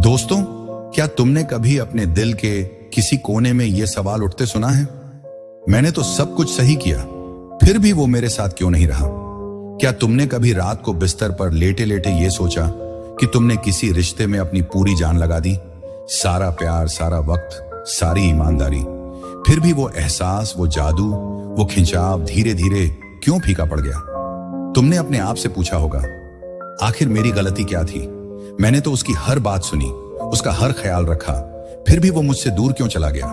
दोस्तों, क्या तुमने कभी अपने दिल के किसी कोने में यह सवाल उठते सुना है? मैंने तो सब कुछ सही किया, फिर भी वो मेरे साथ क्यों नहीं रहा? क्या तुमने कभी रात को बिस्तर पर लेटे लेटे ये सोचा कि तुमने किसी रिश्ते में अपनी पूरी जान लगा दी, सारा प्यार, सारा वक्त, सारी ईमानदारी, फिर भी वो एहसास, वो जादू, वो खिंचाव धीरे धीरे क्यों फीका पड़ गया? तुमने अपने आप से पूछा होगा, आखिर मेरी गलती क्या थी? मैंने तो उसकी हर बात सुनी, उसका हर ख्याल रखा, फिर भी वो मुझसे दूर क्यों चला गया?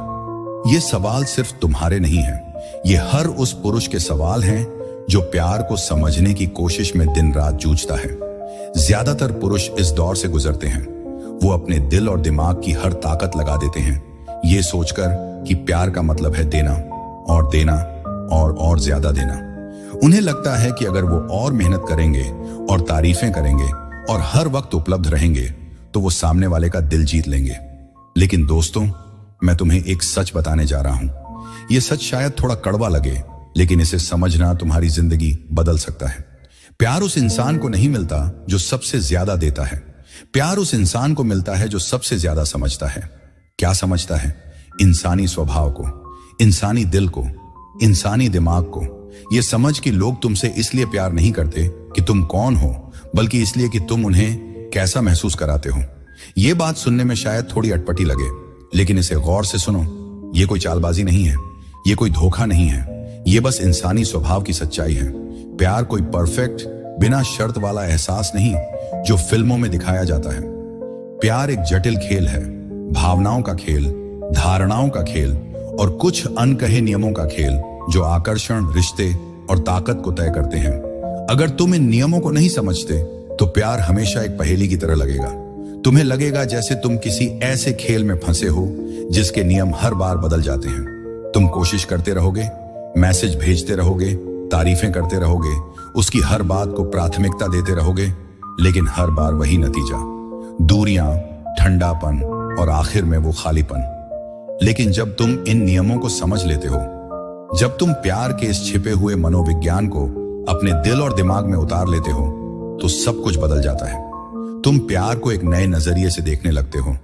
ये सवाल सिर्फ तुम्हारे नहीं हैं, ये हर उस पुरुष के सवाल हैं जो प्यार को समझने की कोशिश में दिन रात जूझता है। ज्यादातर पुरुष इस दौर से गुजरते हैं। वो अपने दिल और दिमाग की हर ताकत लगा देते हैं, ये सोचकर कि प्यार का मतलब है देना और देना और ज्यादा देना। उन्हें लगता है कि अगर वो और मेहनत करेंगे और तारीफें करेंगे और हर वक्त उपलब्ध रहेंगे तो वो सामने वाले का दिल जीत लेंगे। लेकिन दोस्तों, मैं तुम्हें एक सच बताने जा रहा हूं। यह सच शायद थोड़ा कड़वा लगे, लेकिन इसे समझना तुम्हारी जिंदगी बदल सकता है। प्यार उस इंसान को नहीं मिलता जो सबसे ज्यादा देता है। प्यार उस इंसान को मिलता है जो सबसे ज्यादा समझता है। क्या समझता है? इंसानी स्वभाव को, इंसानी दिल को, इंसानी दिमाग को। यह समझ कि लोग तुमसे इसलिए प्यार नहीं करते कि तुम कौन हो, बल्कि इसलिए कि तुम उन्हें कैसा महसूस कराते हो। यह बात सुनने में शायद थोड़ी अटपटी लगे, लेकिन इसे गौर से सुनो। यह कोई चालबाजी नहीं है, यह कोई धोखा नहीं है, यह बस इंसानी स्वभाव की सच्चाई है। प्यार कोई परफेक्ट, बिना शर्त वाला एहसास नहीं जो फिल्मों में दिखाया जाता है। प्यार एक जटिल खेल है, भावनाओं का खेल, धारणाओं का खेल और कुछ अनकहे नियमों का खेल जो आकर्षण, रिश्ते और ताकत को तय करते हैं। अगर तुम इन नियमों को नहीं समझते तो प्यार हमेशा एक पहेली की तरह लगेगा। तुम्हें लगेगा जैसे तुम किसी ऐसे खेल में फंसे हो जिसके नियम हर बार बदल जाते हैं। तुम कोशिश करते रहोगे, मैसेज भेजते रहोगे, तारीफें करते रहोगे, उसकी हर बात को प्राथमिकता देते रहोगे, लेकिन हर बार वही नतीजा, दूरियां, ठंडापन और आखिर में वो खालीपन। लेकिन जब तुम इन नियमों को समझ लेते हो, जब तुम प्यार के इस छिपे हुए मनोविज्ञान को अपने दिल और दिमाग में उतार लेते हो, तो सब कुछ बदल जाता है। तुम प्यार को एक नए नजरिए से देखने लगते हो।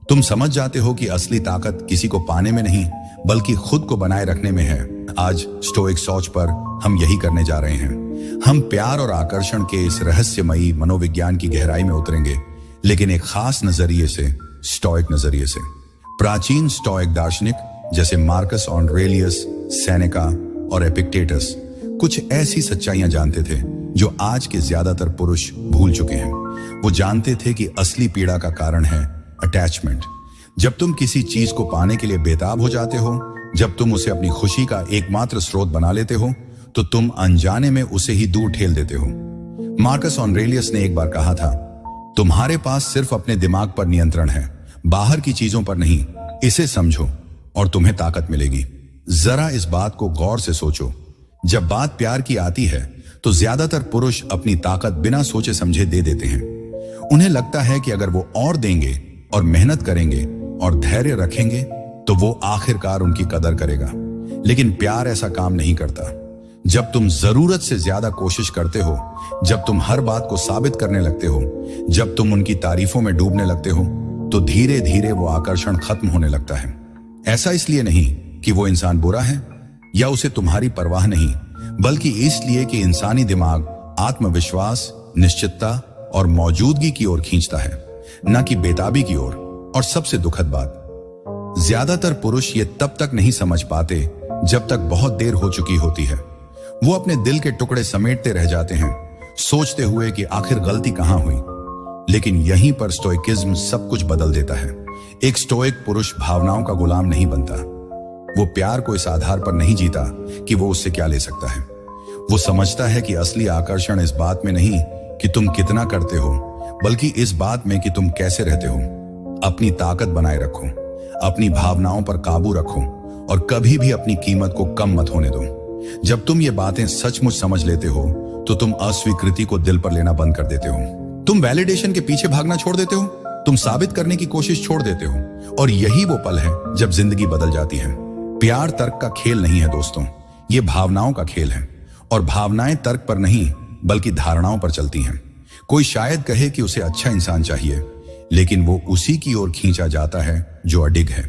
तुम समझ जाते हो कि असली ताकत किसी को पाने में नहीं, बल्कि खुद को बनाए रखने में है। आज स्टोइक सोच पर हम यही करने जा रहे हैं। हम प्यार और आकर्षण के इस रहस्यमयी मनोविज्ञान की गहराई में उतरेंगे, लेकिन एक खास नजरिए से, स्टोइक नजरिए से। प्राचीन स्टोइक दार्शनिक जैसे मार्कस ऑरेलियस, सेनेका और एपिक्टेटस कुछ ऐसी सच्चाइयां जानते थे जो आज के ज्यादातर पुरुष भूल चुके हैं। वो जानते थे कि असली पीड़ा का कारण है अटैचमेंट। जब तुम किसी चीज को पाने के लिए बेताब हो जाते हो, जब तुम उसे अपनी खुशी का एकमात्र स्रोत बना लेते हो, तो तुम अनजाने में उसे ही दूर ठेल देते हो। मार्कस ऑरेलियस ने एक बार कहा था, तुम्हारे पास सिर्फ अपने दिमाग पर नियंत्रण है, बाहर की चीजों पर नहीं। इसे समझो और तुम्हें ताकत मिलेगी। जरा इस बात को गौर से सोचो। जब बात प्यार की आती है तो ज्यादातर पुरुष अपनी ताकत बिना सोचे समझे दे देते हैं। उन्हें लगता है कि अगर वो और देंगे और मेहनत करेंगे और धैर्य रखेंगे तो वो आखिरकार उनकी कदर करेगा। लेकिन प्यार ऐसा काम नहीं करता। जब तुम जरूरत से ज्यादा कोशिश करते हो, जब तुम हर बात को साबित करने लगते हो, जब तुम उनकी तारीफों में डूबने लगते हो, तो धीरे धीरे वो आकर्षण खत्म होने लगता है। ऐसा इसलिए नहीं कि वो इंसान बुरा है या उसे तुम्हारी परवाह नहीं, बल्कि इसलिए कि इंसानी दिमाग आत्मविश्वास, निश्चितता और मौजूदगी की ओर खींचता है, न कि बेताबी की ओर। और सबसे दुखद बात, ज्यादातर पुरुष ये तब तक नहीं समझ पाते जब तक बहुत देर हो चुकी होती है। वो अपने दिल के टुकड़े समेटते रह जाते हैं, सोचते हुए कि आखिर गलती कहां हुई। लेकिन यहीं पर स्टोइकिज्म सब कुछ बदल देता है। एक स्टोइक पुरुष भावनाओं का गुलाम नहीं बनता। वो प्यार को इस आधार पर नहीं जीता कि वो उससे क्या ले सकता है। वो समझता है कि असली आकर्षण इस बात में नहीं कि तुम कितना करते हो, बल्कि इस बात में कि तुम कैसे रहते हो। अपनी ताकत बनाए रखो, अपनी भावनाओं पर काबू रखो और कभी भी अपनी कीमत को कम मत होने दो। जब तुम ये बातें सचमुच समझ लेते हो तो तुम अस्वीकृति को दिल पर लेना बंद कर देते हो। तुम वैलिडेशन के पीछे भागना छोड़ देते हो, तुम साबित करने की कोशिश छोड़ देते हो। और यही वो पल है जब जिंदगी बदल जाती है। प्यार तर्क का खेल नहीं है दोस्तों, ये भावनाओं का खेल है। और भावनाएं तर्क पर नहीं बल्कि धारणाओं पर चलती हैं। कोई शायद कहे कि उसे अच्छा इंसान चाहिए, लेकिन वो उसी की ओर खींचा जाता है जो अडिग है।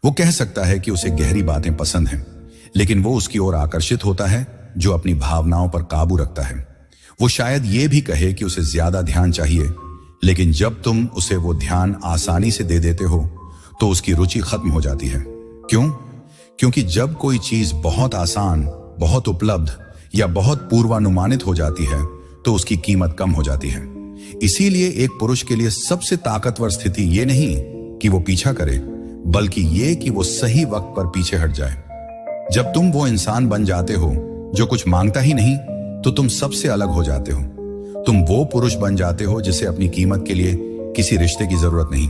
वो कह सकता है कि उसे गहरी बातें पसंद हैं, लेकिन वो उसकी ओर आकर्षित होता है जो अपनी भावनाओं पर काबू रखता है। वो शायद ये भी कहे कि उसे ज्यादा ध्यान चाहिए, लेकिन जब तुम उसे वो ध्यान आसानी से दे देते हो तो उसकी रुचि खत्म हो जाती है। क्यों? क्योंकि जब कोई चीज बहुत आसान, बहुत उपलब्ध या बहुत पूर्वानुमानित हो जाती है तो उसकी कीमत कम हो जाती है। इसीलिए एक पुरुष के लिए सबसे ताकतवर स्थिति ये नहीं कि वो पीछा करे, बल्कि ये कि वो सही वक्त पर पीछे हट जाए। जब तुम वो इंसान बन जाते हो जो कुछ मांगता ही नहीं, तो तुम सबसे अलग हो जाते हो। तुम वो पुरुष बन जाते हो जिसे अपनी कीमत के लिए किसी रिश्ते की जरूरत नहीं,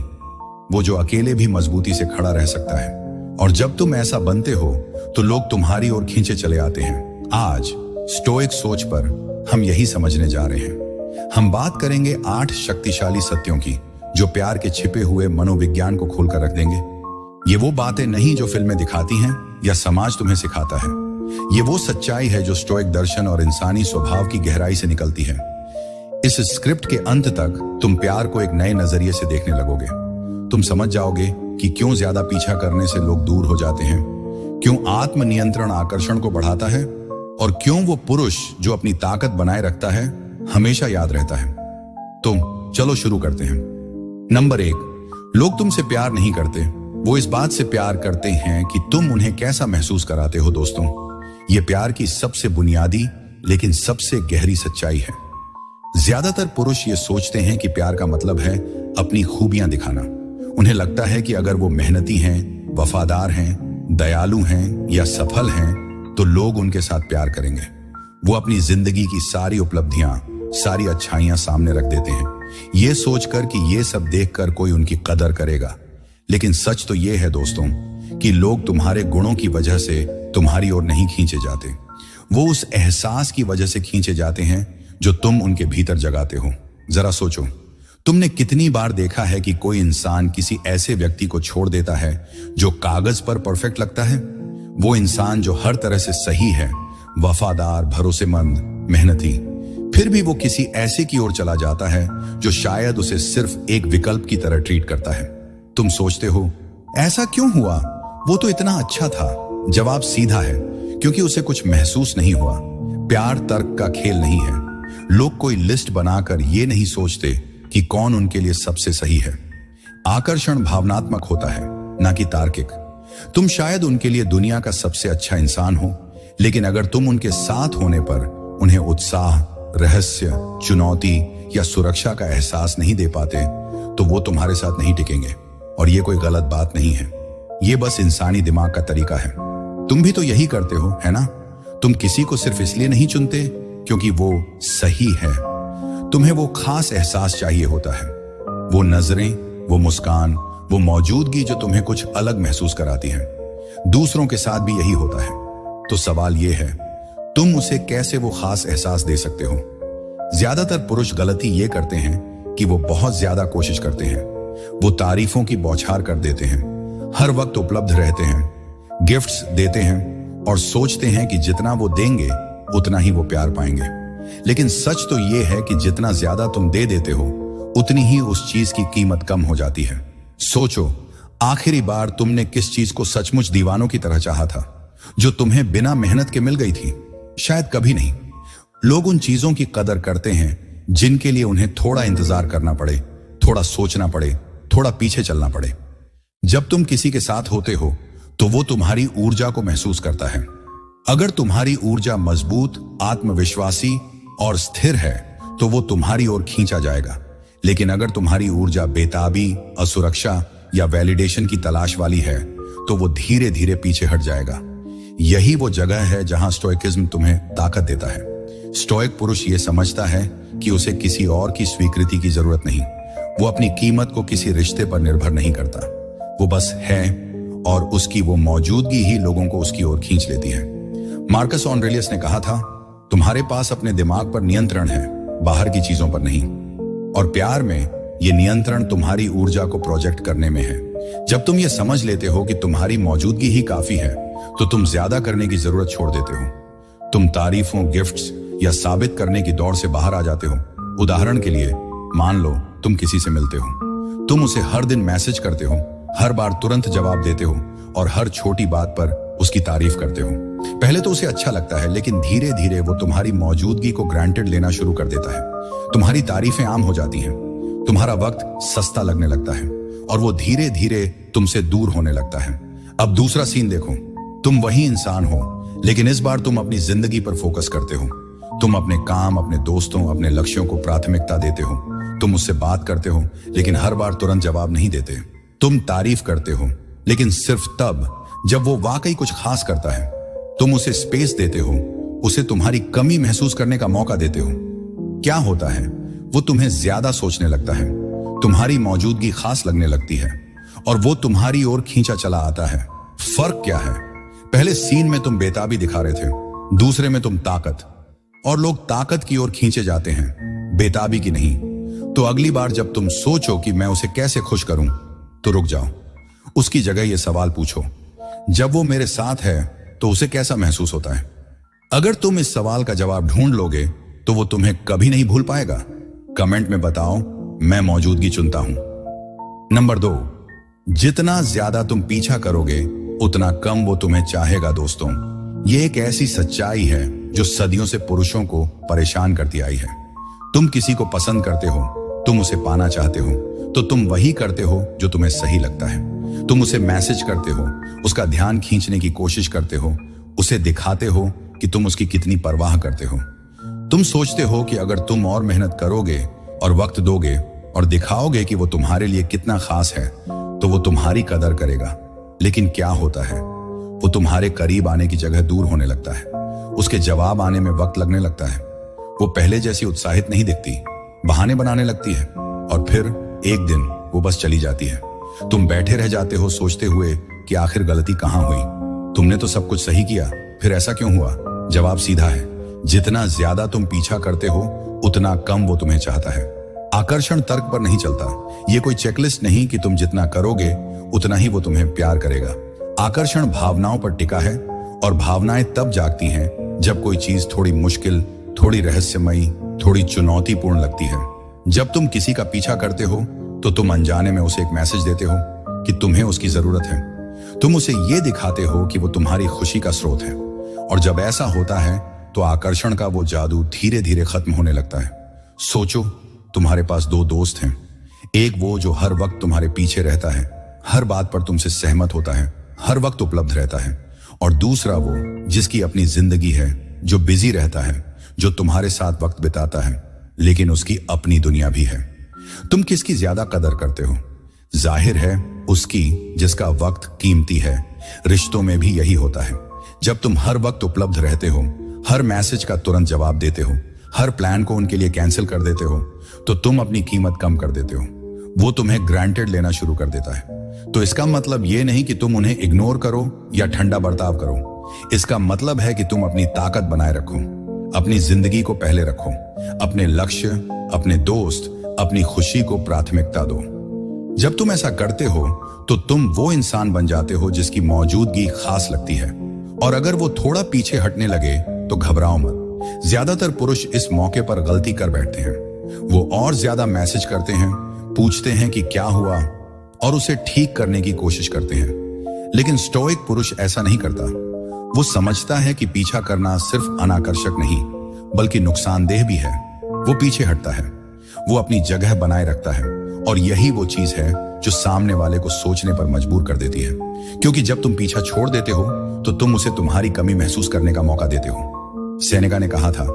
वो जो अकेले भी मजबूती से खड़ा रह सकता है। और जब तुम ऐसा बनते हो तो लोग तुम्हारी ओर खींचे चले आते हैं। आज स्टोइक सोच पर हम यही समझने जा रहे हैं। हम बात करेंगे 8 शक्तिशाली सत्यों की जो प्यार के छिपे हुए मनोविज्ञान को खोलकर रख देंगे। ये वो बातें नहीं जो फिल्में दिखाती हैं या समाज तुम्हें सिखाता है। ये वो सच्चाई है जो स्टोइक दर्शन और इंसानी स्वभाव की गहराई से निकलती है। इस स्क्रिप्ट के अंत तक तुम प्यार को एक नए नजरिए से देखने लगोगे। तुम समझ जाओगे कि क्यों ज्यादा पीछा करने से लोग दूर हो जाते हैं, क्यों आत्मनियंत्रण आकर्षण को बढ़ाता है, और क्यों वो पुरुष जो अपनी ताकत बनाए रखता है हमेशा याद रहता है। तुम चलो शुरू करते हैं। नंबर 1, लोग तुमसे प्यार नहीं करते, वो इस बात से प्यार करते हैं कि तुम उन्हें कैसा महसूस कराते हो। दोस्तों, ये प्यार की सबसे बुनियादी लेकिन सबसे गहरी सच्चाई है। ज्यादातर पुरुष ये सोचते हैं कि प्यार का मतलब है अपनी खूबियां दिखाना। उन्हें लगता है कि अगर वो मेहनती हैं, वफादार हैं, दयालु हैं या सफल हैं तो लोग उनके साथ प्यार करेंगे। वो अपनी जिंदगी की सारी उपलब्धियां, सारी अच्छाइयां सामने रख देते हैं, ये सोचकर कि ये सब देखकर कोई उनकी कदर करेगा। लेकिन सच तो ये है दोस्तों कि लोग तुम्हारे गुणों की वजह से तुम्हारी ओर नहीं खींचे जाते, वो उस एहसास की वजह से खींचे जाते हैं जो तुम उनके भीतर जगाते हो। जरा सोचो, तुमने कितनी बार देखा है कि कोई इंसान किसी ऐसे व्यक्ति को छोड़ देता है जो कागज पर परफेक्ट लगता है। वो इंसान जो हर तरह से सही है, वफादार, भरोसेमंद, मेहनती, फिर भी वो किसी ऐसे की ओर चला जाता है जो शायद उसे सिर्फ एक विकल्प की तरह ट्रीट करता है। तुम सोचते हो ऐसा क्यों हुआ, वो तो इतना अच्छा था। जवाब सीधा है, क्योंकि उसे कुछ महसूस नहीं हुआ। प्यार तर्क का खेल नहीं है। लोग कोई लिस्ट बनाकर ये नहीं सोचते कि कौन उनके लिए सबसे सही है। आकर्षण भावनात्मक होता है, ना कि तार्किक। तुम शायद उनके लिए दुनिया का सबसे अच्छा इंसान हो, लेकिन अगर तुम उनके साथ होने पर उन्हें उत्साह, रहस्य, चुनौती या सुरक्षा का एहसास नहीं दे पाते तो वो तुम्हारे साथ नहीं टिकेंगे। और ये कोई गलत बात नहीं है, ये बस इंसानी दिमाग का तरीका है। तुम भी तो यही करते हो, है ना? तुम किसी को सिर्फ इसलिए नहीं चुनते क्योंकि वो सही है। तुम्हें वो खास एहसास चाहिए होता है, वो नजरें, वो मुस्कान, वो मौजूदगी जो तुम्हें कुछ अलग महसूस कराती है। दूसरों के साथ भी यही होता है। तो सवाल ये है, तुम उसे कैसे वो खास एहसास दे सकते हो? ज्यादातर पुरुष गलती ये करते हैं कि वो बहुत ज्यादा कोशिश करते हैं। वो तारीफों की बौछार कर देते हैं, हर वक्त उपलब्ध रहते हैं, गिफ्ट्स देते हैं और सोचते हैं कि जितना वो देंगे उतना ही वो प्यार पाएंगे। लेकिन सच तो ये है कि जितना ज्यादा तुम दे देते हो उतनी ही उस चीज की कीमत कम हो जाती है। सोचो, आखिरी बार तुमने किस चीज को सचमुच दीवानों की तरह चाहा था, जो तुम्हें बिना मेहनत के मिल गई थी? शायद कभी नहीं। लोग उन चीजों की कदर करते हैं जिनके लिए उन्हें थोड़ा इंतजार करना पड़े, थोड़ा सोचना पड़े, थोड़ा पीछे चलना पड़े। जब तुम किसी के साथ होते हो तो वो तुम्हारी ऊर्जा को महसूस करता है। अगर तुम्हारी ऊर्जा मजबूत, आत्मविश्वासी और स्थिर है तो वो तुम्हारी ओर खींचा जाएगा। लेकिन अगर तुम्हारी ऊर्जा बेताबी, असुरक्षा या वैलिडेशन की तलाश वाली है तो वो धीरे धीरे पीछे हट जाएगा। यही वो जगह है जहां स्टोइकिज्म तुम्हें ताकत देता है। स्टोइक पुरुष ये समझता है कि उसे किसी और की स्वीकृति की जरूरत नहीं। वो अपनी कीमत को किसी रिश्ते पर निर्भर नहीं करता, वो बस है और उसकी वो मौजूदगी ही लोगों को उसकी ओर खींच लेती है। मार्कस ऑरेलियस ने कहा था, तुम्हारे पास अपने दिमाग पर नियंत्रण है, बाहर की चीजों पर नहीं। और प्यार में ये नियंत्रण तुम्हारी ऊर्जा को प्रोजेक्ट करने में है। जब तुम ये समझ लेते हो कि तुम्हारी मौजूदगी ही काफी है तो तुम ज्यादा करने की जरूरत छोड़ देते हो। तुम तारीफों, गिफ्ट्स या साबित करने की दौड़ से बाहर आ जाते हो। उदाहरण के लिए, मान लो तुम किसी से मिलते हो, तुम उसे हर दिन मैसेज करते हो, हर बार तुरंत जवाब देते हो और हर छोटी बात पर उसकी तारीफ करते हो। पहले तो उसे अच्छा लगता है, लेकिन धीरे धीरे वो तुम्हारी मौजूदगी को ग्रांटेड लेना शुरू कर देता है। तुम्हारी तारीफें आम हो जाती हैं, तुम्हारा वक्त सस्ता लगने लगता है और वो धीरे धीरे तुमसे दूर होने लगता है। अब दूसरा सीन देखो, तुम वही इंसान हो, लेकिन इस बार तुम अपनी जिंदगी पर फोकस करते हो। तुम अपने काम, अपने दोस्तों, अपने लक्ष्यों को प्राथमिकता देते हो। तुम उससे बात करते हो, लेकिन हर बार तुरंत जवाब नहीं देते। तुम तारीफ करते हो, लेकिन सिर्फ तब जब वो वाकई कुछ खास करता है। तुम उसे स्पेस देते हो, उसे तुम्हारी कमी महसूस करने का मौका देते हो। क्या होता है, वो तुम्हें ज्यादा सोचने लगता है, तुम्हारी मौजूदगी खास लगने लगती है और वो तुम्हारी ओर खींचा चला आता है। फर्क क्या है? पहले सीन में तुम बेताबी दिखा रहे थे, दूसरे में तुम ताकत, और लोग ताकत की ओर खींचे जाते हैं, बेताबी की नहीं। तो अगली बार जब तुम सोचो कि मैं उसे कैसे खुश करूं, तो रुक जाओ। उसकी जगह यह सवाल पूछो, जब वो मेरे साथ है तो उसे कैसा महसूस होता है? अगर तुम इस सवाल का जवाब ढूंढ लोगे तो वो तुम्हें कभी नहीं भूल पाएगा। कमेंट में बताओ, मैं मौजूदगी चुनता हूं। नंबर 2, जितना ज्यादा तुम पीछा करोगे उतना कम वो तुम्हें चाहेगा। दोस्तों, ये एक ऐसी सच्चाई है जो सदियों से पुरुषों को परेशान करती आई है। तुम किसी को पसंद करते हो, तुम उसे पाना चाहते हो, तो तुम वही करते हो जो तुम्हें सही लगता है। तुम उसे मैसेज करते हो, उसका ध्यान खींचने की कोशिश करते हो, उसे दिखाते हो कि तुम उसकी कितनी परवाह करते हो। तुम सोचते हो कि अगर तुम और मेहनत करोगे और वक्त दोगे और दिखाओगे कि वो तुम्हारे लिए कितना खास है, तो वो तुम्हारी कदर करेगा। लेकिन क्या होता है, वो तुम्हारे करीब आने की जगह दूर होने लगता है। उसके जवाब आने में वक्त लगने लगता है। वो पहले जैसी उत्साहित नहीं दिखती, बहाने बनाने लगती है और फिर एक दिन वो बस चली जाती है। तुम बैठे रह जाते हो सोचते हुए कि आखिर गलती कहां हुई। तुमने तो सब कुछ सही किया, फिर ऐसा क्यों हुआ? जवाब सीधा है, जितना ज्यादा तुम पीछा करते हो उतना कम वो तुम्हें चाहता है। आकर्षण तर्क पर नहीं चलता। ये कोई चेकलिस्ट नहीं कि तुम जितना करोगे उतना ही वो तुम्हें प्यार करेगा। आकर्षण भावनाओं पर टिका है और भावनाएं तब जागती हैं जब कोई चीज थोड़ी मुश्किल, थोड़ी रहस्यमयी, थोड़ी चुनौतीपूर्ण लगती है। जब तुम किसी का पीछा करते हो तो तुम अनजाने में उसे एक मैसेज देते हो कि तुम्हें उसकी जरूरत है। तुम उसे ये दिखाते हो कि वो तुम्हारी खुशी का स्रोत है। और जब ऐसा होता है तो आकर्षण का वो जादू धीरे धीरे खत्म होने लगता है। सोचो, तुम्हारे पास 2 दोस्त हैं। एक वो जो हर वक्त तुम्हारे पीछे रहता है, हर बात पर तुमसे सहमत होता है, हर वक्त उपलब्ध रहता है, और दूसरा वो जिसकी अपनी जिंदगी है, जो बिजी रहता है, जो तुम्हारे साथ वक्त बिताता है, लेकिन उसकी अपनी दुनिया भी है। तुम किसकी ज्यादा कदर करते हो? जाहिर है उसकी जिसका वक्त कीमती है। रिश्तों में भी यही होता है। जब तुम हर वक्त उपलब्ध रहते हो, हर मैसेज का तुरंत जवाब देते हो, हर प्लान को उनके लिए कैंसिल कर देते हो, तो तुम अपनी कीमत कम कर देते हो। वो तुम्हें ग्रांटेड लेना शुरू कर देता है। तो इसका मतलब ये नहीं कि तुम उन्हें इग्नोर करो या ठंडा बर्ताव करो। इसका मतलब है कि तुम अपनी ताकत बनाए रखो, अपनी जिंदगी को पहले रखो, अपने लक्ष्य, अपने दोस्त, अपनी खुशी को प्राथमिकता दो। जब तुम ऐसा करते हो तो तुम वो इंसान बन जाते हो जिसकी मौजूदगी खास लगती है। और अगर वो थोड़ा पीछे हटने लगे तो घबराओ मत। ज्यादातर पुरुष इस मौके पर गलती कर बैठते हैं। वो और ज्यादा मैसेज करते हैं, पूछते हैं कि क्या हुआ, और उसे ठीक करने की कोशिश करते हैं। लेकिन स्टोइक पुरुष ऐसा नहीं करता। वो समझता है कि पीछा करना सिर्फ अनाकर्षक नहीं बल्कि नुकसानदेह भी है। वो पीछे हटता है, वो अपनी जगह बनाए रखता है, और यही वो चीज है जो सामने वाले को सोचने पर मजबूर कर देती है। क्योंकि जब तुम पीछा छोड़ देते हो तो तुम उसे तुम्हारी कमी महसूस करने का मौका देते हो। सेनेका ने कहा था,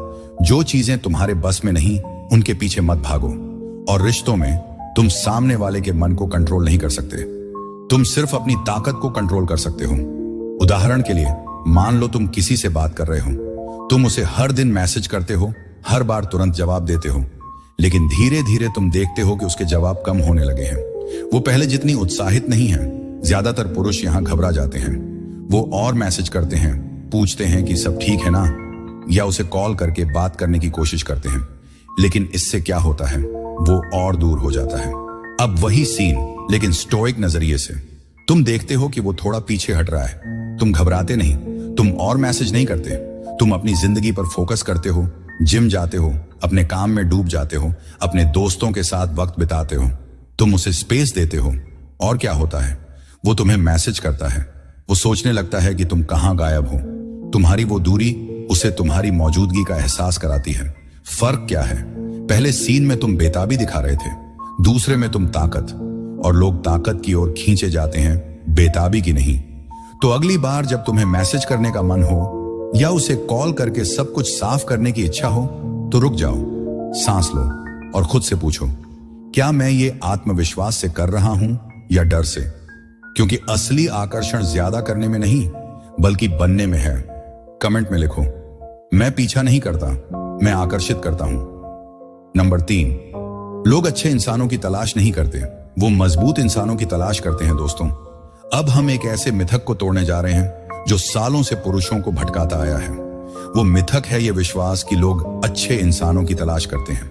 जो चीजें तुम्हारे बस में नहीं उनके पीछे मत भागो। और रिश्तों में तुम सामने वाले के मन को कंट्रोल नहीं कर सकते, तुम सिर्फ अपनी ताकत को कंट्रोल कर सकते हो। उदाहरण के लिए, मान लो तुम किसी से बात कर रहे हो, तुम उसे हर दिन मैसेज करते हो, हर बार तुरंत जवाब देते हो, लेकिन धीरे धीरे तुम देखते हो कि उसके जवाब कम होने लगे हैं। वो पहले जितनी उत्साहित नहीं है। ज्यादातर पुरुष यहां घबरा जाते हैं। वो और मैसेज करते हैं, पूछते हैं कि सब ठीक है ना, या उसे कॉल करके बात करने की कोशिश करते हैं। लेकिन इससे क्या होता है, वो और दूर हो जाता है। अब वही सीन, लेकिन स्टोइक नजरिए से। तुम देखते हो कि वो थोड़ा पीछे हट रहा है। तुम घबराते नहीं, तुम और मैसेज नहीं करते, तुम अपनी जिंदगी पर फोकस करते हो, जिम जाते हो, अपने काम में डूब जाते हो, अपने दोस्तों के साथ वक्त बिताते हो। तुम उसे स्पेस देते हो और क्या होता है, वो तुम्हें मैसेज करता है। वो सोचने लगता है कि तुम कहां गायब हो। तुम्हारी वो दूरी उसे तुम्हारी मौजूदगी का एहसास कराती है। फर्क क्या है, पहले सीन में तुम बेताबी दिखा रहे थे, दूसरे में तुम ताकत, और लोग ताकत की ओर खींचे जाते हैं, बेताबी की नहीं। तो अगली बार जब तुम्हें मैसेज करने का मन हो या उसे कॉल करके सब कुछ साफ करने की इच्छा हो, तो रुक जाओ, सांस लो और खुद से पूछो, क्या मैं ये आत्मविश्वास से कर रहा हूं या डर से? क्योंकि असली आकर्षण ज्यादा करने में नहीं बल्कि बनने में है। कमेंट में लिखो, मैं पीछा नहीं करता, मैं आकर्षित करता हूं। नंबर 3, लोग अच्छे इंसानों की तलाश नहीं करते, वो मजबूत इंसानों की तलाश करते हैं। दोस्तों, अब हम एक ऐसे मिथक को तोड़ने जा रहे हैं जो सालों से पुरुषों को भटकाता आया है। वो मिथक है ये विश्वास कि लोग अच्छे इंसानों की तलाश करते हैं।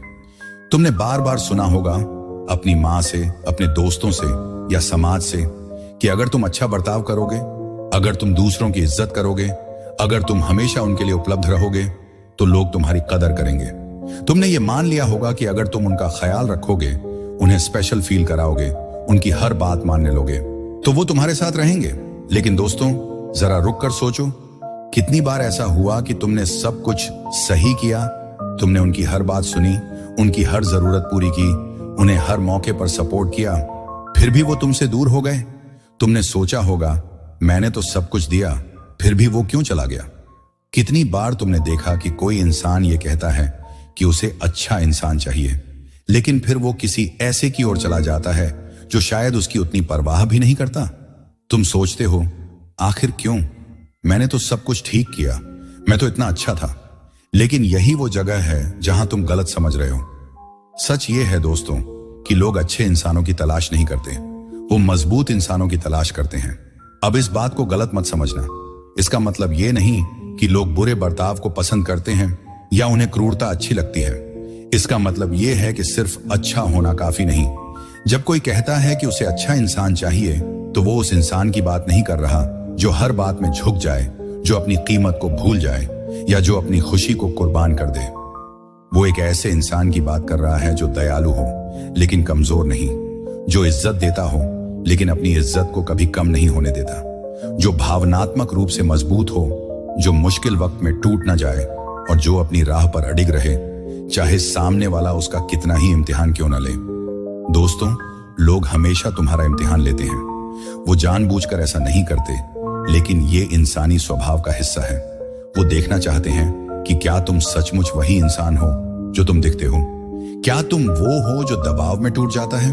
तुमने बार बार सुना होगा अपनी मां से, अपने दोस्तों से या समाज से कि अगर तुम अच्छा बर्ताव करोगे, अगर तुम दूसरों की इज्जत करोगे, अगर तुम हमेशा उनके लिए उपलब्ध रहोगे, तो लोग तुम्हारी कदर करेंगे। तुमने ये मान लिया होगा कि अगर तुम उनका ख्याल रखोगे, उन्हें स्पेशल फील कराओगे, उनकी हर बात मानने लोगे, तो वो तुम्हारे साथ रहेंगे। लेकिन दोस्तों, जरा रुक कर सोचो, कितनी बार ऐसा हुआ कि तुमने सब कुछ सही किया, तुमने उनकी हर बात सुनी, उनकी हर जरूरत पूरी की, उन्हें हर मौके पर सपोर्ट किया, फिर भी वो तुमसे दूर हो गए। तुमने सोचा होगा, मैंने तो सब कुछ दिया, फिर भी वो क्यों चला गया? कितनी बार तुमने देखा कि कोई इंसान ये कहता है कि उसे अच्छा इंसान चाहिए, लेकिन फिर वो किसी ऐसे की ओर चला जाता है जो शायद उसकी उतनी परवाह भी नहीं करता। तुम सोचते हो, आखिर क्यों? मैंने तो सब कुछ ठीक किया, मैं तो इतना अच्छा था। लेकिन यही वो जगह है जहां तुम गलत समझ रहे हो। सच ये है दोस्तों कि लोग अच्छे इंसानों की तलाश नहीं करते, वो मजबूत इंसानों की तलाश करते हैं। अब इस बात को गलत मत समझना। इसका मतलब ये नहीं कि लोग बुरे बर्ताव को पसंद करते हैं या उन्हें क्रूरता अच्छी लगती है। इसका मतलब ये है कि सिर्फ अच्छा होना काफी नहीं। जब कोई कहता है कि उसे अच्छा इंसान चाहिए, तो वो उस इंसान की बात नहीं कर रहा जो हर बात में झुक जाए, जो अपनी कीमत को भूल जाए या जो अपनी खुशी को कुर्बान कर दे। वो एक ऐसे इंसान की बात कर रहा है जो दयालु हो लेकिन कमजोर नहीं, जो इज्जत देता हो लेकिन अपनी इज्जत को कभी कम नहीं होने देता, जो भावनात्मक रूप से मजबूत हो, जो मुश्किल वक्त में टूट ना जाए और जो अपनी राह पर अडिग रहे, चाहे सामने वाला उसका कितना ही इम्तिहान क्यों न ले। दोस्तों, लोग हमेशा तुम्हारा इम्तिहान लेते हैं। वो जानबूझकर ऐसा नहीं करते, लेकिन ये इंसानी स्वभाव का हिस्सा है। वो देखना चाहते हैं कि क्या तुम सचमुच वही इंसान हो जो तुम दिखते हो। क्या तुम वो हो जो दबाव में टूट जाता है,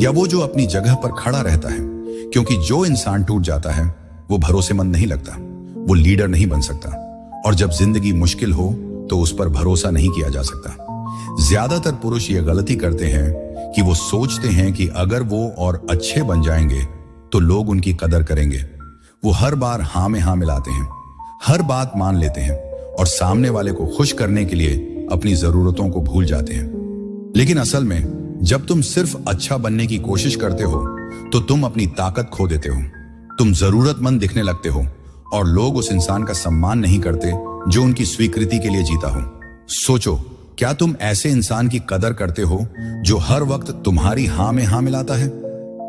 या वो जो अपनी जगह पर खड़ा रहता है? क्योंकि जो इंसान टूट जाता है वो भरोसेमंद नहीं लगता, वो लीडर नहीं बन सकता, और जब जिंदगी मुश्किल हो तो उस पर भरोसा नहीं किया जा सकता। ज्यादातर पुरुष ये गलती करते हैं कि वो सोचते हैं कि अगर वो और अच्छे बन जाएंगे तो लोग उनकी कदर करेंगे। वो हर बार हाँ में हाँ मिलाते हैं, हर बात मान लेते हैं और सामने वाले को खुश करने के लिए अपनी जरूरतों को भूल जाते हैं। लेकिन असल में जब तुम सिर्फ अच्छा बनने की कोशिश करते हो तो तुम अपनी ताकत खो देते हो। तुम जरूरतमंद दिखने लगते हो और लोग उस इंसान का सम्मान नहीं करते जो उनकी स्वीकृति के लिए जीता हो। सोचो, क्या तुम ऐसे इंसान की कदर करते हो जो हर वक्त तुम्हारी हाँ में हाँ मिलाता है,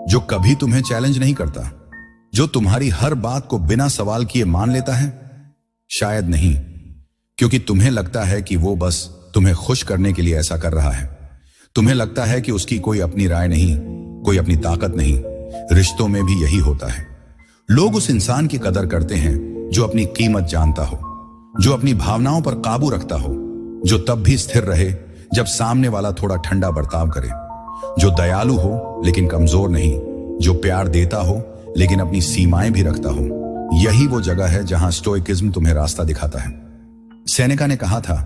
जो कभी तुम्हें चैलेंज नहीं करता, जो तुम्हारी हर बात को बिना सवाल किए मान लेता है? शायद नहीं, क्योंकि तुम्हें लगता है कि वो बस तुम्हें खुश करने के लिए ऐसा कर रहा है। तुम्हें लगता है कि उसकी कोई अपनी राय नहीं, कोई अपनी ताकत नहीं। रिश्तों में भी यही होता है। लोग उस इंसान की कदर करते हैं जो अपनी कीमत जानता हो, जो अपनी भावनाओं पर काबू रखता हो, जो तब भी स्थिर रहे जब सामने वाला थोड़ा ठंडा बर्ताव करे, जो दयालु हो लेकिन कमजोर नहीं, जो प्यार देता हो लेकिन अपनी सीमाएं भी रखता हो। यही वो जगह है जहां स्टोइकिज्म तुम्हें रास्ता दिखाता है। सेनेका ने कहा था,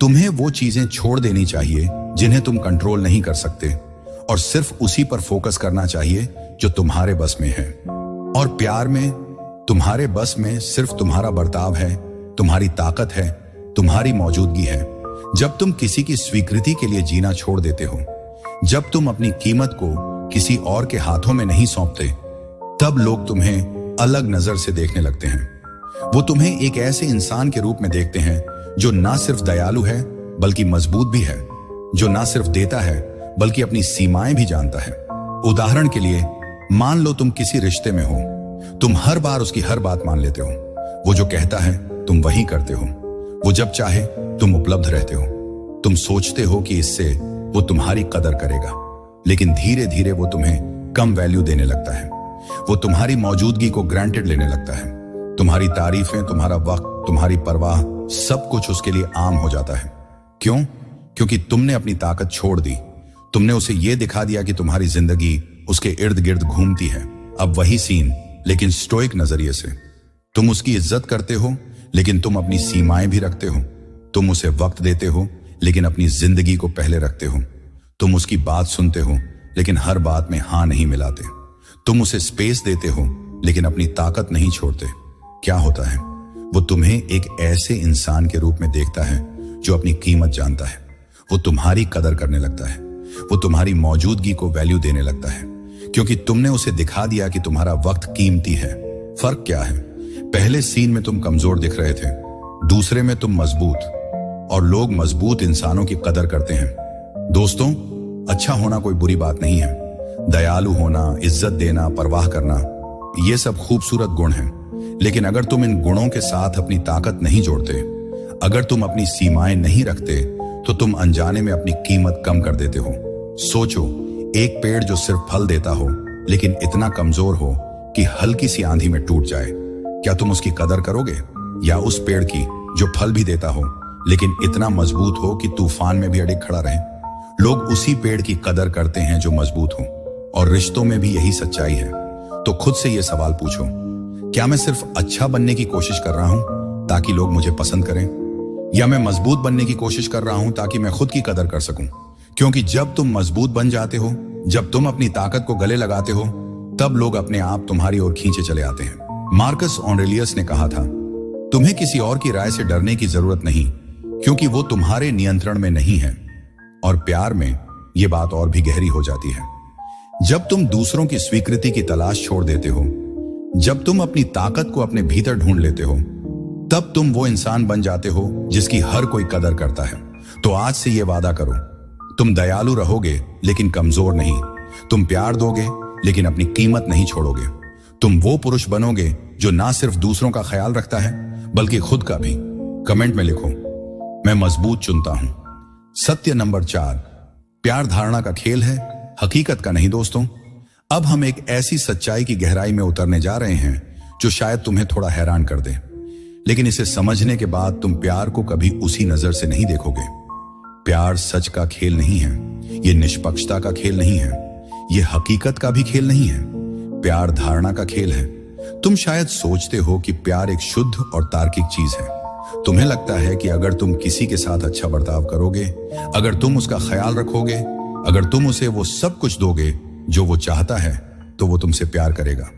तुम्हें वो चीजें छोड़ देनी चाहिए जिन्हें तुम कंट्रोल नहीं कर सकते, और सिर्फ उसी पर फोकस करना चाहिए जो तुम्हारे बस में है। और प्यार में तुम्हारे बस में सिर्फ तुम्हारा बर्ताव है, तुम्हारी ताकत है, तुम्हारी मौजूदगी है। जब तुम किसी की स्वीकृति के लिए जीना छोड़ देते हो, जब तुम अपनी कीमत को किसी और के हाथों में नहीं सौंपते, तब लोग तुम्हें अलग नजर से देखने लगते हैं। वो तुम्हें एक ऐसे इंसान के रूप में देखते हैं जो ना सिर्फ दयालु है बल्कि मजबूत भी है, जो ना सिर्फ देता है बल्कि अपनी सीमाएं भी जानता है। उदाहरण के लिए मान लो तुम किसी रिश्ते में हो, तुम हर बार उसकी हर बात मान लेते हो, वो जो कहता है तुम वही करते हो, वो जब चाहे तुम उपलब्ध रहते हो, तुम सोचते हो कि इससे वो तुम्हारी कदर करेगा, लेकिन धीरे धीरे वो तुम्हें कम वैल्यू देने लगता है। वो तुम्हारी मौजूदगी को ग्रांटेड लेने लगता है। तुम्हारी तारीफें, तुम्हारा वक्त, तुम्हारी परवाह, सब कुछ उसके लिए आम हो जाता है। क्यों? क्योंकि तुमने अपनी ताकत छोड़ दी। तुमने उसे यह दिखा दिया कि तुम्हारी जिंदगी उसके इर्द गिर्द घूमती है। अब वही सीन, लेकिन स्टोइक नजरिए से। तुम उसकी इज्जत करते हो, लेकिन तुम अपनी सीमाएं भी रखते हो। तुम उसे वक्त देते हो, लेकिन अपनी जिंदगी को पहले रखते हो। तुम उसकी बात सुनते हो, लेकिन हर बात में हां नहीं मिलाते। तुम उसे स्पेस देते हो, लेकिन अपनी ताकत नहीं छोड़ते। क्या होता है? वो तुम्हें एक ऐसे इंसान के रूप में देखता है जो अपनी कीमत जानता है। वो तुम्हारी कदर करने लगता है। वो तुम्हारी मौजूदगी को वैल्यू देने लगता है, क्योंकि तुमने उसे दिखा दिया कि तुम्हारा वक्त कीमती है। फर्क क्या है? पहले सीन में तुम कमजोर दिख रहे थे, दूसरे में तुम मजबूत। और लोग मजबूत इंसानों की कदर करते हैं। दोस्तों, अच्छा होना कोई बुरी बात नहीं है। दयालु होना, इज्जत देना, परवाह करना, ये सब खूबसूरत गुण हैं। लेकिन अगर तुम इन गुणों के साथ अपनी ताकत नहीं जोड़ते, अगर तुम अपनी सीमाएं नहीं रखते, तो तुम अनजाने में अपनी कीमत कम कर देते हो। सोचो, एक पेड़ जो सिर्फ फल देता हो, लेकिन इतना कमजोर हो कि हल्की सी आंधी में टूट जाए, क्या तुम उसकी कदर करोगे? या उस पेड़ की जो फल भी देता हो, लेकिन इतना मजबूत हो कि तूफान में भी अड़िग खड़ा रहे? लोग उसी पेड़ की कदर करते हैं जो मजबूत हो। और रिश्तों में भी यही सच्चाई है। तो खुद से यह सवाल पूछो, क्या मैं सिर्फ अच्छा बनने की कोशिश कर रहा हूं ताकि लोग मुझे पसंद करें, या मैं मजबूत बनने की कोशिश कर रहा हूं ताकि मैं खुद की कदर कर सकूं? क्योंकि जब तुम मजबूत बन जाते हो, जब तुम अपनी ताकत को गले लगाते हो, तब लोग अपने आप तुम्हारी ओर खींचे चले आते हैं। मार्कस ऑरेलियस ने कहा था, तुम्हें किसी और की राय से डरने की जरूरत नहीं, क्योंकि वो तुम्हारे नियंत्रण में नहीं है। और प्यार में यह बात और भी गहरी हो जाती है। जब तुम दूसरों की स्वीकृति की तलाश छोड़ देते हो, जब तुम अपनी ताकत को अपने भीतर ढूंढ लेते हो, तब तुम वो इंसान बन जाते हो जिसकी हर कोई कदर करता है। तो आज से यह वादा करो, तुम दयालु रहोगे लेकिन कमजोर नहीं। तुम प्यार दोगे लेकिन अपनी कीमत नहीं छोड़ोगे। तुम वो पुरुष बनोगे जो ना सिर्फ दूसरों का ख्याल रखता है, बल्कि खुद का भी। कमेंट में लिखो, मैं मजबूत चुनता हूं। सत्य नंबर 4, प्यार धारणा का खेल है, हकीकत का नहीं। दोस्तों, अब हम एक ऐसी सच्चाई की गहराई में उतरने जा रहे हैं जो शायद तुम्हें थोड़ा हैरान कर दे, लेकिन इसे समझने के बाद तुम प्यार को कभी उसी नजर से नहीं देखोगे। प्यार सच का खेल नहीं है, ये निष्पक्षता का खेल नहीं है, ये हकीकत का भी खेल नहीं है। प्यार धारणा का खेल है। तुम शायद सोचते हो कि प्यार एक शुद्ध और तार्किक चीज है। तुम्हें लगता है कि अगर तुम किसी के साथ अच्छा बर्ताव करोगे, अगर तुम उसका ख्याल रखोगे, अगर तुम उसे वो सब कुछ दोगे जो वो चाहता है, तो वो तुमसे प्यार करेगा।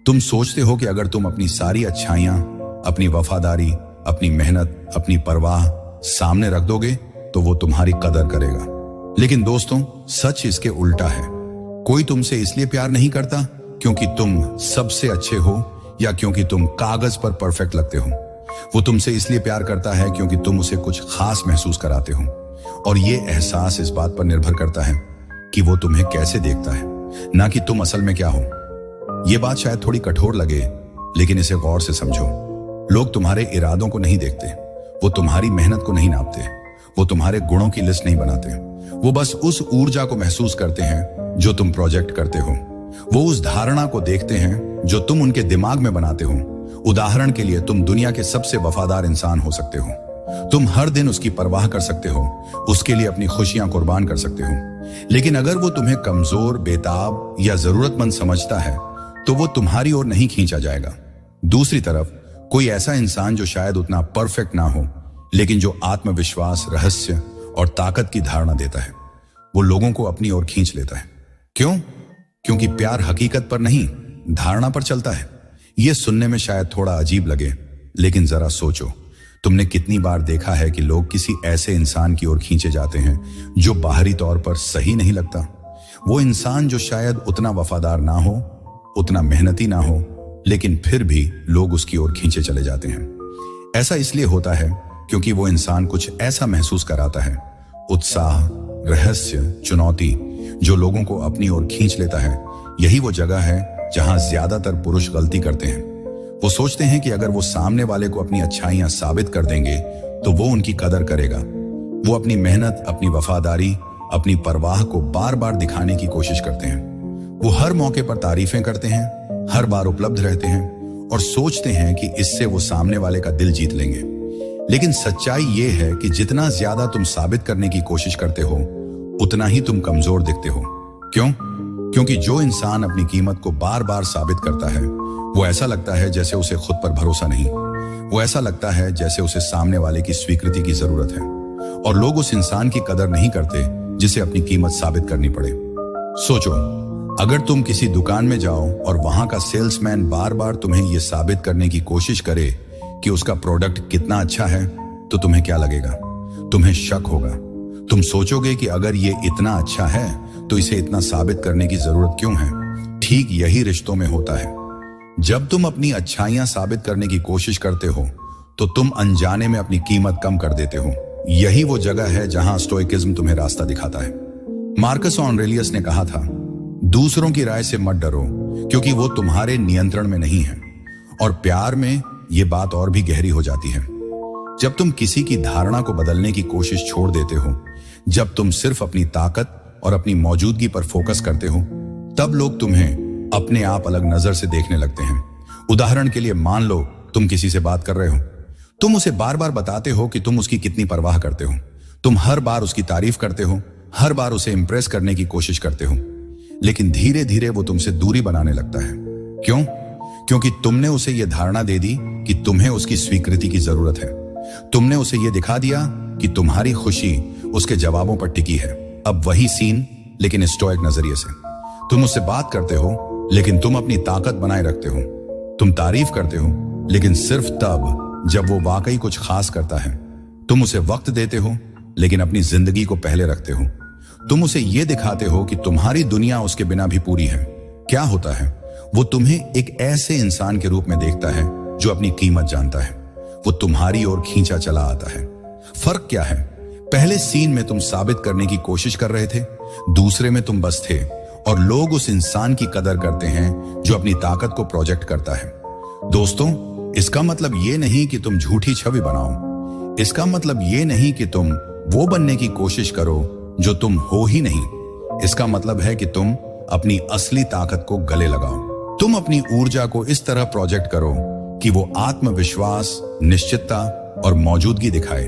तुम सोचते हो कि अगर तुम अपनी सारी अच्छाइयां, अपनी वफादारी, अपनी मेहनत, अपनी परवाह सामने रख दोगे, तो वो तुम्हारी कदर करेगा। लेकिन दोस्तों, सच इसके उल्टा है। कोई तुमसे इसलिए प्यार नहीं करता क्योंकि तुम सबसे अच्छे हो या क्योंकि तुम कागज पर परफेक्ट लगते हो। वो तुमसे इसलिए प्यार करता है क्योंकि तुम उसे कुछ खास महसूस कराते हो। और ये एहसास इस बात पर निर्भर करता है कि वो तुम्हें कैसे देखता है, ना कि तुम असल में क्या हो। ये बात शायद थोड़ी कठोर लगे, लेकिन इसे गौर से समझो। लोग तुम्हारे इरादों को नहीं देखते, वो तुम्हारी मेहनत को नहीं नापते, वो तुम्हारे गुणों की लिस्ट नहीं बनाते। वो बस उस ऊर्जा को महसूस करते हैं जो तुम प्रोजेक्ट करते हो। वो उस धारणा को देखते हैं जो तुम उनके दिमाग में बनाते हो। उदाहरण के लिए, तुम दुनिया के सबसे वफादार इंसान हो सकते हो। तुम हर दिन उसकी परवाह कर सकते हो, उसके लिए अपनी खुशियां कुर्बान कर सकते हो। लेकिन अगर वो तुम्हें कमजोर, बेताब या जरूरतमंद समझता है, तो वो तुम्हारी ओर नहीं खींचा जाएगा। दूसरी तरफ, कोई ऐसा इंसान जो शायद उतना परफेक्ट ना हो, लेकिन जो आत्मविश्वास, रहस्य और ताकत की धारणा देता है, वो लोगों को अपनी ओर खींच लेता है। क्यों? क्योंकि प्यार हकीकत पर नहीं, धारणा पर चलता है। यह सुनने में शायद थोड़ा अजीब लगे, लेकिन जरा सोचो, तुमने कितनी बार देखा है कि लोग किसी ऐसे इंसान की ओर खींचे जाते हैं जो बाहरी तौर पर सही नहीं लगता। वो इंसान जो शायद उतना वफादार ना हो, उतना मेहनती ना हो, लेकिन फिर भी लोग उसकी ओर खींचे चले जाते हैं। ऐसा इसलिए होता है क्योंकि वो इंसान कुछ ऐसा महसूस कराता है, उत्साह, रहस्य, चुनौती, जो लोगों को अपनी ओर खींच लेता है, यही वो जगह है जहां ज्यादातर पुरुष गलती करते हैं। वो सोचते हैं कि अगर वो सामने वाले को अपनी अच्छाइयां साबित कर देंगे तो वो उनकी कदर करेगा। वो अपनी मेहनत, अपनी वफादारी, अपनी परवाह को बार बार दिखाने की कोशिश करते हैं। वो हर मौके पर तारीफें करते हैं, हर बार उपलब्ध रहते हैं और सोचते हैं कि इससे वो सामने वाले का दिल जीत लेंगे। लेकिन सच्चाई ये है कि जितना ज्यादा तुम साबित करने की कोशिश करते हो, उतना ही तुम कमजोर दिखते हो। क्यों? क्योंकि जो इंसान अपनी कीमत को बार बार साबित करता है, वो ऐसा लगता है जैसे उसे खुद पर भरोसा नहीं। वो ऐसा लगता है जैसे उसे सामने वाले की स्वीकृति की जरूरत है, और लोग उस इंसान की कदर नहीं करते जिसे अपनी कीमत साबित करनी पड़े। सोचो, अगर तुम किसी दुकान में जाओ और वहां का सेल्समैन बार बार तुम्हें यह साबित करने की कोशिश करे कि उसका प्रोडक्ट कितना अच्छा है, तो तुम्हें क्या लगेगा? तुम्हें शक होगा। तुम सोचोगे कि अगर ये इतना अच्छा है तो इसे इतना साबित करने की जरूरत क्यों है? ठीक यही रिश्तों में होता है। जब तुम अपनी अच्छाइयां साबित करने की कोशिश करते हो तो तुम अनजाने में अपनी कीमत कम कर देते हो। यही वो जगह है जहां स्टोइकिज्म तुम्हें रास्ता दिखाता है। मार्कस ऑरेलियस ने कहा था, दूसरों की राय से मत डरो, क्योंकि वो तुम्हारे नियंत्रण में नहीं है। और प्यार में ये बात और भी गहरी हो जाती है। जब तुम किसी की धारणा को बदलने की कोशिश छोड़ देते हो, जब तुम सिर्फ अपनी ताकत और अपनी मौजूदगी पर फोकस करते हो, तब लोग तुम्हें अपने आप अलग नजर से देखने लगते हैं। उदाहरण के लिए मान लो तुम किसी से बात कर रहे हो, तुम उसे बार बार बताते हो कि तुम उसकी कितनी परवाह करते हो, तुम हर बार उसकी तारीफ करते हो, हर बार उसे इंप्रेस करने की कोशिश करते हो, लेकिन धीरे धीरे वो तुमसे दूरी बनाने लगता है। क्यों? क्योंकि तुमने उसे यह धारणा दे दी कि तुम्हें उसकी स्वीकृति की जरूरत है। तुमने उसे यह दिखा दिया कि तुम्हारी खुशी उसके जवाबों पर टिकी है। अब वही सीन, लेकिन स्टोइक नजरिए से। तुम उससे बात करते हो, लेकिन तुम अपनी ताकत बनाए रखते हो। तुम तारीफ करते हो, लेकिन सिर्फ तब जब वो वाकई कुछ खास करता है। तुम उसे वक्त देते हो, लेकिन अपनी जिंदगी को पहले रखते हो। तुम उसे यह दिखाते हो कि तुम्हारी दुनिया उसके बिना भी पूरी है। क्या होता है? वो तुम्हें एक ऐसे इंसान के रूप में देखता है जो अपनी कीमत जानता है। वो तुम्हारी ओर खींचा चला आता है। फर्क क्या है? पहले सीन में तुम साबित करने की कोशिश कर रहे थे, दूसरे में तुम बस थे, और लोग उस इंसान की कदर करते हैं जो अपनी ताकत को प्रोजेक्ट करता है। दोस्तों, इसका मतलब ये नहीं कि तुम झूठी छवि बनाओ। इसका मतलब ये नहीं कि तुम वो बनने की कोशिश करो जो तुम हो ही नहीं। इसका मतलब है कि तुम अपनी असली ताकत को गले लगाओ। तुम अपनी ऊर्जा को इस तरह प्रोजेक्ट करो कि वो आत्मविश्वास, निश्चितता और मौजूदगी दिखाए।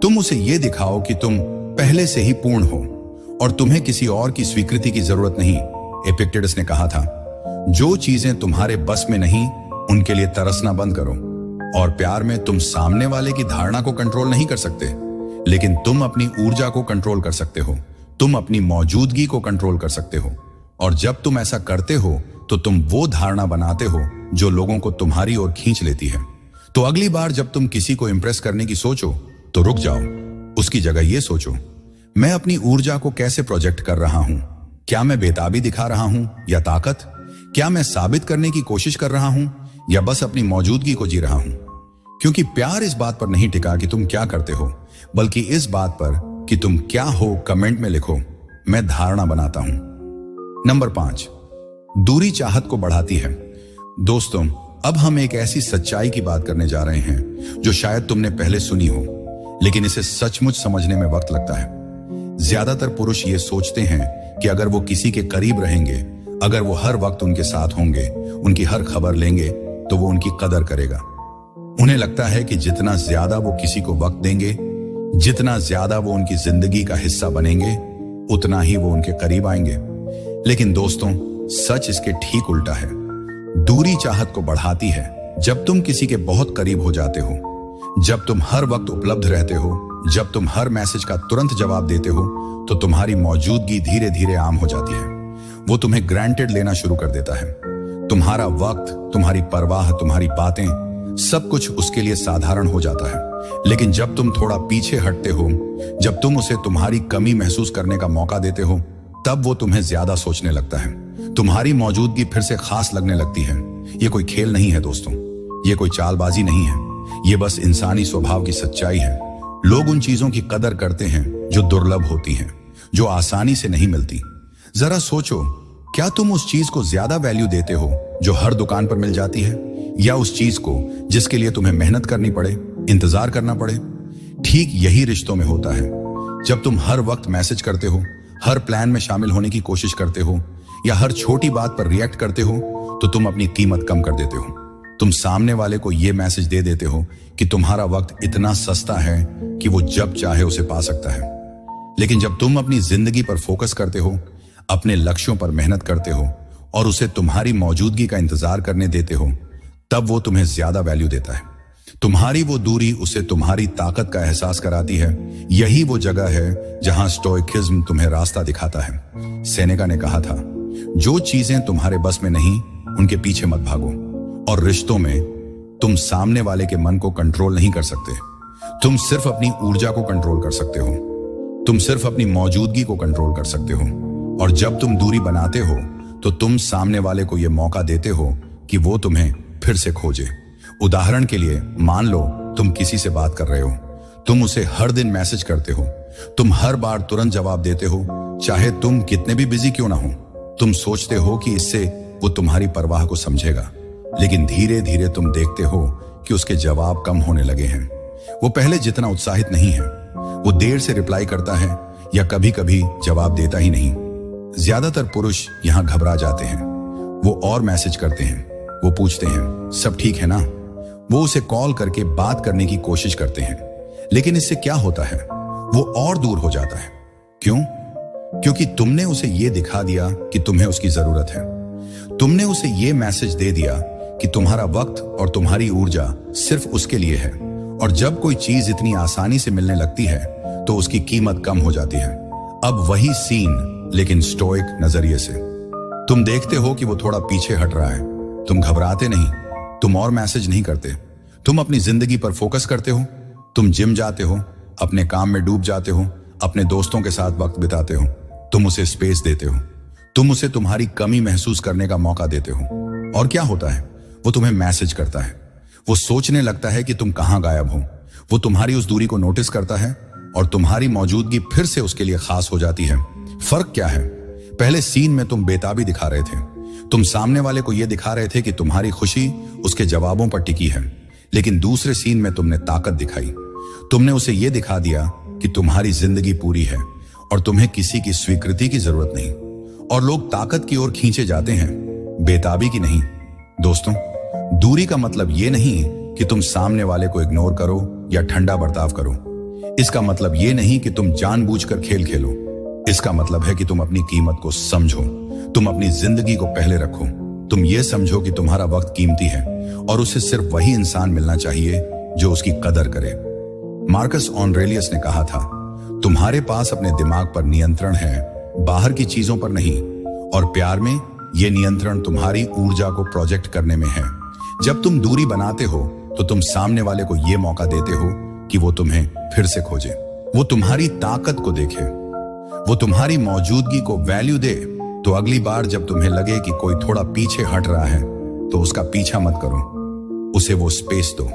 तुम उसे ये दिखाओ कि तुम पहले से ही पूर्ण हो और तुम्हें किसी और की स्वीकृति की जरूरत नहीं। एपिक्टेटस ने कहा था, जो चीजें तुम्हारे बस में नहीं, उनके लिए तरसना बंद करो। और प्यार में तुम सामने वाले की धारणा को कंट्रोल नहीं कर सकते, लेकिन तुम अपनी ऊर्जा को कंट्रोल कर सकते हो। तुम अपनी मौजूदगी को कंट्रोल कर सकते हो। और जब तुम ऐसा करते हो तो तुम वो धारणा बनाते हो जो लोगों को तुम्हारी ओर खींच लेती है। तो अगली बार जब तुम किसी को इंप्रेस करने की सोचो तो रुक जाओ। उसकी जगह ये सोचो, मैं अपनी ऊर्जा को कैसे प्रोजेक्ट कर रहा हूं? क्या मैं बेताबी दिखा रहा हूं या ताकत? क्या मैं साबित करने की कोशिश कर रहा हूं या बस अपनी मौजूदगी को जी रहा हूं? क्योंकि प्यार इस बात पर नहीं टिका कि तुम क्या करते हो, बल्कि इस बात पर कि तुम क्या हो। कमेंट में लिखो, मैं धारणा बनाता हूं। नंबर 5, दूरी चाहत को बढ़ाती है। दोस्तों, अब हम एक ऐसी सच्चाई की बात करने जा रहे हैं जो शायद तुमने पहले सुनी हो, लेकिन इसे सचमुच समझने में वक्त लगता है। ज्यादातर पुरुष ये सोचते हैं कि अगर वो किसी के करीब रहेंगे, अगर वो हर वक्त उनके साथ होंगे, उनकी हर खबर लेंगे, तो वो उनकी कदर करेगा। उन्हें लगता है कि जितना ज्यादा वो किसी को वक्त देंगे, जितना ज्यादा वो उनकी जिंदगी का हिस्सा बनेंगे, उतना ही वो उनके करीब आएंगे। लेकिन दोस्तों, सच इसके ठीक उल्टा है। दूरी चाहत को बढ़ाती है। जब तुम किसी के बहुत करीब हो जाते हो, जब तुम हर वक्त उपलब्ध रहते हो, जब तुम हर मैसेज का तुरंत जवाब देते हो, तो तुम्हारी मौजूदगी धीरे धीरे आम हो जाती है। वो तुम्हें ग्रांटेड लेना शुरू कर देता है। तुम्हारा वक्त, तुम्हारी परवाह, तुम्हारी बातें, सब कुछ उसके लिए साधारण हो जाता है। लेकिन जब तुम थोड़ा पीछे हटते हो, जब तुम उसे तुम्हारी कमी महसूस करने का मौका देते हो, तब वो तुम्हें ज्यादा सोचने लगता है। तुम्हारी मौजूदगी फिर से खास लगने लगती है। ये कोई खेल नहीं है दोस्तों, ये कोई चालबाजी नहीं है, ये बस इंसानी स्वभाव की सच्चाई है। लोग उन चीजों की कदर करते हैं जो दुर्लभ होती हैं, जो आसानी से नहीं मिलती। जरा सोचो, क्या तुम उस चीज को ज्यादा वैल्यू देते हो जो हर दुकान पर मिल जाती है, या उस चीज को जिसके लिए तुम्हें मेहनत करनी पड़े, इंतजार करना पड़े? ठीक यही रिश्तों में होता है। जब तुम हर वक्त मैसेज करते हो, हर प्लान में शामिल होने की कोशिश करते हो, या हर छोटी बात पर रिएक्ट करते हो, तो तुम अपनी कीमत कम कर देते हो। तुम सामने वाले को यह मैसेज दे देते हो कि तुम्हारा वक्त इतना सस्ता है कि वो जब चाहे उसे पा सकता है। लेकिन जब तुम अपनी जिंदगी पर फोकस करते हो, अपने लक्ष्यों पर मेहनत करते हो और उसे तुम्हारी मौजूदगी का इंतजार करने देते हो, तब वो तुम्हें ज्यादा वैल्यू देता है। तुम्हारी वो दूरी उसे तुम्हारी ताकत का एहसास कराती है। यही वो जगह है जहां स्टोइकिज्म तुम्हें रास्ता दिखाता है। सेनेका ने कहा था, जो चीजें तुम्हारे बस में नहीं, उनके पीछे मत भागो। और रिश्तों में तुम सामने वाले के मन को कंट्रोल नहीं कर सकते। तुम सिर्फ अपनी ऊर्जा को कंट्रोल कर सकते हो। तुम सिर्फ अपनी मौजूदगी को कंट्रोल कर सकते हो। और जब तुम दूरी बनाते हो, तो तुम सामने वाले को यह मौका देते हो कि वो तुम्हें फिर से खोजे। उदाहरण के लिए, मान लो तुम किसी से बात कर रहे हो। तुम उसे हर दिन मैसेज करते हो। तुम हर बार तुरंत जवाब देते हो, चाहे तुम कितने भी बिजी क्यों ना हो। तुम सोचते हो कि इससे वो तुम्हारी परवाह को समझेगा, लेकिन धीरे धीरे तुम देखते हो कि उसके जवाब कम होने लगे हैं। वो पहले जितना उत्साहित नहीं है। वो देर से रिप्लाई करता है या कभी कभी जवाब देता ही नहीं। ज्यादातर पुरुष यहां घबरा जाते हैं। वो और मैसेज करते हैं। वो पूछते हैं, सब ठीक है ना? वो उसे कॉल करके बात करने की कोशिश करते हैं। लेकिन इससे क्या होता है? वो और दूर हो जाता है। क्यों? क्योंकि तुमने उसे यह दिखा दिया कि तुम्हें उसकी जरूरत है। तुमने उसे यह मैसेज दे दिया कि तुम्हारा वक्त और तुम्हारी ऊर्जा सिर्फ उसके लिए है। और जब कोई चीज इतनी आसानी से मिलने लगती है, तो उसकी कीमत कम हो जाती है। अब वही सीन, लेकिन स्टोइक नजरिए से। तुम देखते हो कि वो थोड़ा पीछे हट रहा है। तुम घबराते नहीं। तुम और मैसेज नहीं करते। तुम अपनी जिंदगी पर फोकस करते हो। तुम जिम जाते हो, अपने काम में डूब जाते हो, अपने दोस्तों के साथ वक्त बिताते हो। तुम उसे स्पेस देते हो। तुम उसे तुम्हारी कमी महसूस करने का मौका देते हो। और क्या होता है? वो तुम्हें मैसेज करता है। वो सोचने लगता है कि तुम कहां गायब हो। वो तुम्हारी उस दूरी को नोटिस करता है और तुम्हारी मौजूदगी फिर से उसके लिए खास हो जाती है। फर्क क्या है? पहले सीन में तुम बेताबी दिखा रहे थे। तुम सामने वाले को यह दिखा रहे थे कि तुम्हारी खुशी उसके जवाबों पर टिकी है। लेकिन दूसरे सीन में तुमने ताकत दिखाई। तुमने उसे यह दिखा दिया कि तुम्हारी जिंदगी पूरी है और तुम्हें किसी की स्वीकृति की जरूरत नहीं। और लोग ताकत की ओर खींचे जाते हैं, बेताबी की नहीं। दोस्तों, दूरी का मतलब यह नहीं कि तुम सामने वाले को इग्नोर करो या ठंडा बर्ताव करो। इसका मतलब यह नहीं कि तुम जानबूझकर खेल खेलो। इसका मतलब है कि तुम अपनी कीमत को समझो। तुम अपनी जिंदगी को पहले रखो। तुम ये समझो कि तुम्हारा वक्त कीमती है और उसे सिर्फ वही इंसान मिलना चाहिए जो उसकी कदर करे। मार्कस ऑरेलियस ने कहा था, तुम्हारे पास अपने दिमाग पर नियंत्रण है, बाहर की चीजों पर नहीं। और प्यार में यह नियंत्रण तुम्हारी ऊर्जा को प्रोजेक्ट करने में है। जब तुम दूरी बनाते हो, तो तुम सामने वाले को यह मौका देते हो कि वो तुम्हें फिर से खोजे। वो तुम्हारी ताकत को देखे। वो तुम्हारी मौजूदगी को वैल्यू दे। तो अगली बार जब तुम्हें लगे कि कोई थोड़ा पीछे हट रहा है, तो उसका पीछा मत करो। उसे वो स्पेस दो।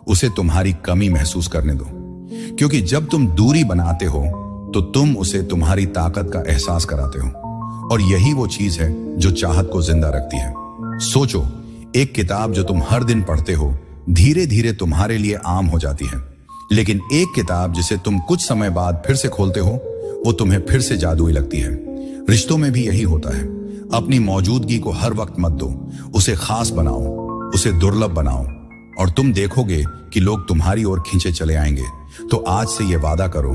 उसे तुम्हारी कमी महसूस करने दो। क्योंकि जब तुम दूरी बनाते हो, तो तुम उसे तुम्हारी ताकत का एहसास कराते हो। और यही वो चीज है जो चाहत को जिंदा रखती है। सोचो, एक किताब जो तुम हर दिन पढ़ते हो, धीरे धीरे तुम्हारे लिए आम हो जाती है। लेकिन एक किताब जिसे तुम कुछ समय बाद फिर से खोलते हो, वो तुम्हें फिर से जादुई लगती है। रिश्तों में भी यही होता है। अपनी मौजूदगी को हर वक्त मत दो। उसे खास बनाओ, उसे दुर्लभ बनाओ, और तुम देखोगे कि लोग तुम्हारी ओर खींचे चले आएंगे। तो आज से यह वादा करो,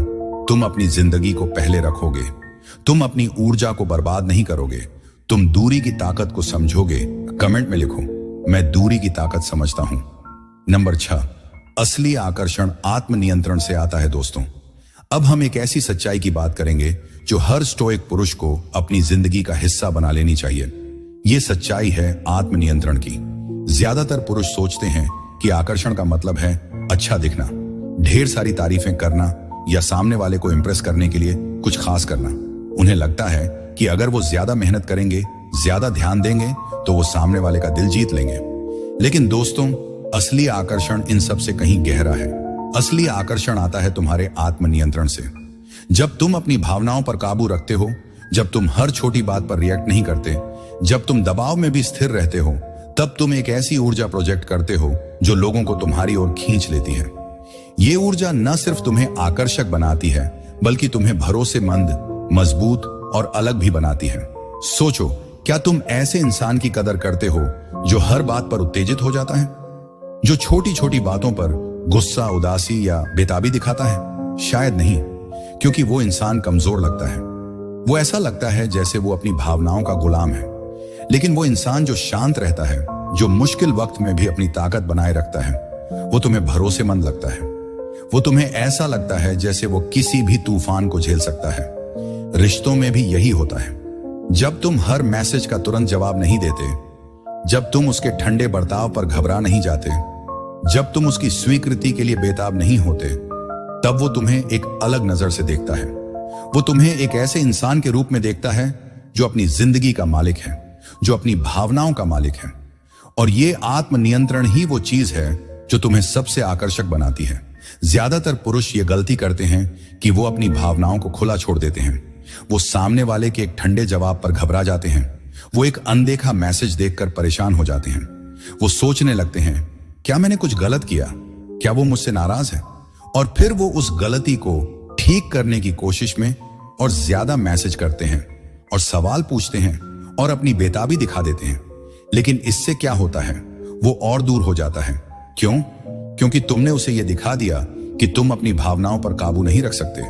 तुम अपनी जिंदगी को पहले रखोगे। तुम अपनी ऊर्जा को बर्बाद नहीं करोगे। तुम दूरी की ताकत को समझोगे। कमेंट में लिखो, मैं दूरी की ताकत समझता हूं। नंबर 6, असली आकर्षण आत्मनियंत्रण से आता है। दोस्तों, अब हम एक ऐसी सच्चाई की बात करेंगे जो हर स्टोइक पुरुष को अपनी जिंदगी का हिस्सा बना लेनी चाहिए। यह सच्चाई है आत्मनियंत्रण की। ज्यादातर पुरुष सोचते हैं कि आकर्षण का मतलब है अच्छा दिखना, ढेर सारी तारीफें करना या सामने वाले को इंप्रेस करने के लिए कुछ खास करना। उन्हें लगता है कि अगर वो ज्यादा मेहनत करेंगे, ज्यादा ध्यान देंगे, तो वो सामने वाले का दिल जीत लेंगे। लेकिन दोस्तों, असली आकर्षण इन सब से कहीं गहरा है। असली आकर्षण आता है तुम्हारे आत्मनियंत्रण से। जब तुम अपनी भावनाओं पर काबू रखते हो, जब तुम हर छोटी बात पर रिएक्ट नहीं करते, जब तुम दबाव में भी स्थिर रहते हो, तब तुम एक ऐसी ऊर्जा प्रोजेक्ट करते हो जो लोगों को तुम्हारी ओर खींच लेती है। ये ऊर्जा न सिर्फ तुम्हें आकर्षक बनाती है, बल्कि तुम्हें भरोसेमंद, मजबूत और अलग भी बनाती है। सोचो, क्या तुम ऐसे इंसान की कदर करते हो जो हर बात पर उत्तेजित हो जाता है, जो छोटी छोटी बातों पर गुस्सा, उदासी या बेताबी दिखाता है? शायद नहीं, क्योंकि वो इंसान कमजोर लगता है। वो ऐसा लगता है जैसे वो अपनी भावनाओं का गुलाम है। लेकिन वो इंसान जो शांत रहता है, जो मुश्किल वक्त में भी अपनी ताकत बनाए रखता है, वो तुम्हें भरोसेमंद लगता है। वो तुम्हें ऐसा लगता है जैसे वो किसी भी तूफान को झेल सकता है। रिश्तों में भी यही होता है। जब तुम हर मैसेज का तुरंत जवाब नहीं देते, जब तुम उसके ठंडे बर्ताव पर घबरा नहीं जाते, जब तुम उसकी स्वीकृति के लिए बेताब नहीं होते, तब वो तुम्हें एक अलग नजर से देखता है। वो तुम्हें एक ऐसे इंसान के रूप में देखता है जो अपनी जिंदगी का मालिक है, जो अपनी भावनाओं का मालिक है। और ये आत्मनियंत्रण ही वो चीज है जो तुम्हें सबसे आकर्षक बनाती है। ज्यादातर पुरुष ये गलती करते हैं कि वो अपनी भावनाओं को खुला छोड़ देते हैं। वो सामने वाले के एक ठंडे जवाब पर घबरा जाते हैं। वो एक अनदेखा मैसेज देखकर परेशान हो जाते हैं। वो सोचने लगते हैं, क्या मैंने कुछ गलत किया? क्या वो मुझसे नाराज है? और फिर वो उस गलती को ठीक करने की कोशिश में और ज्यादा मैसेज करते हैं और सवाल पूछते हैं और अपनी बेताबी दिखा देते हैं। लेकिन इससे क्या होता है? वो और दूर हो जाता है। क्यों? क्योंकि तुमने उसे यह दिखा दिया कि तुम अपनी भावनाओं पर काबू नहीं रख सकते।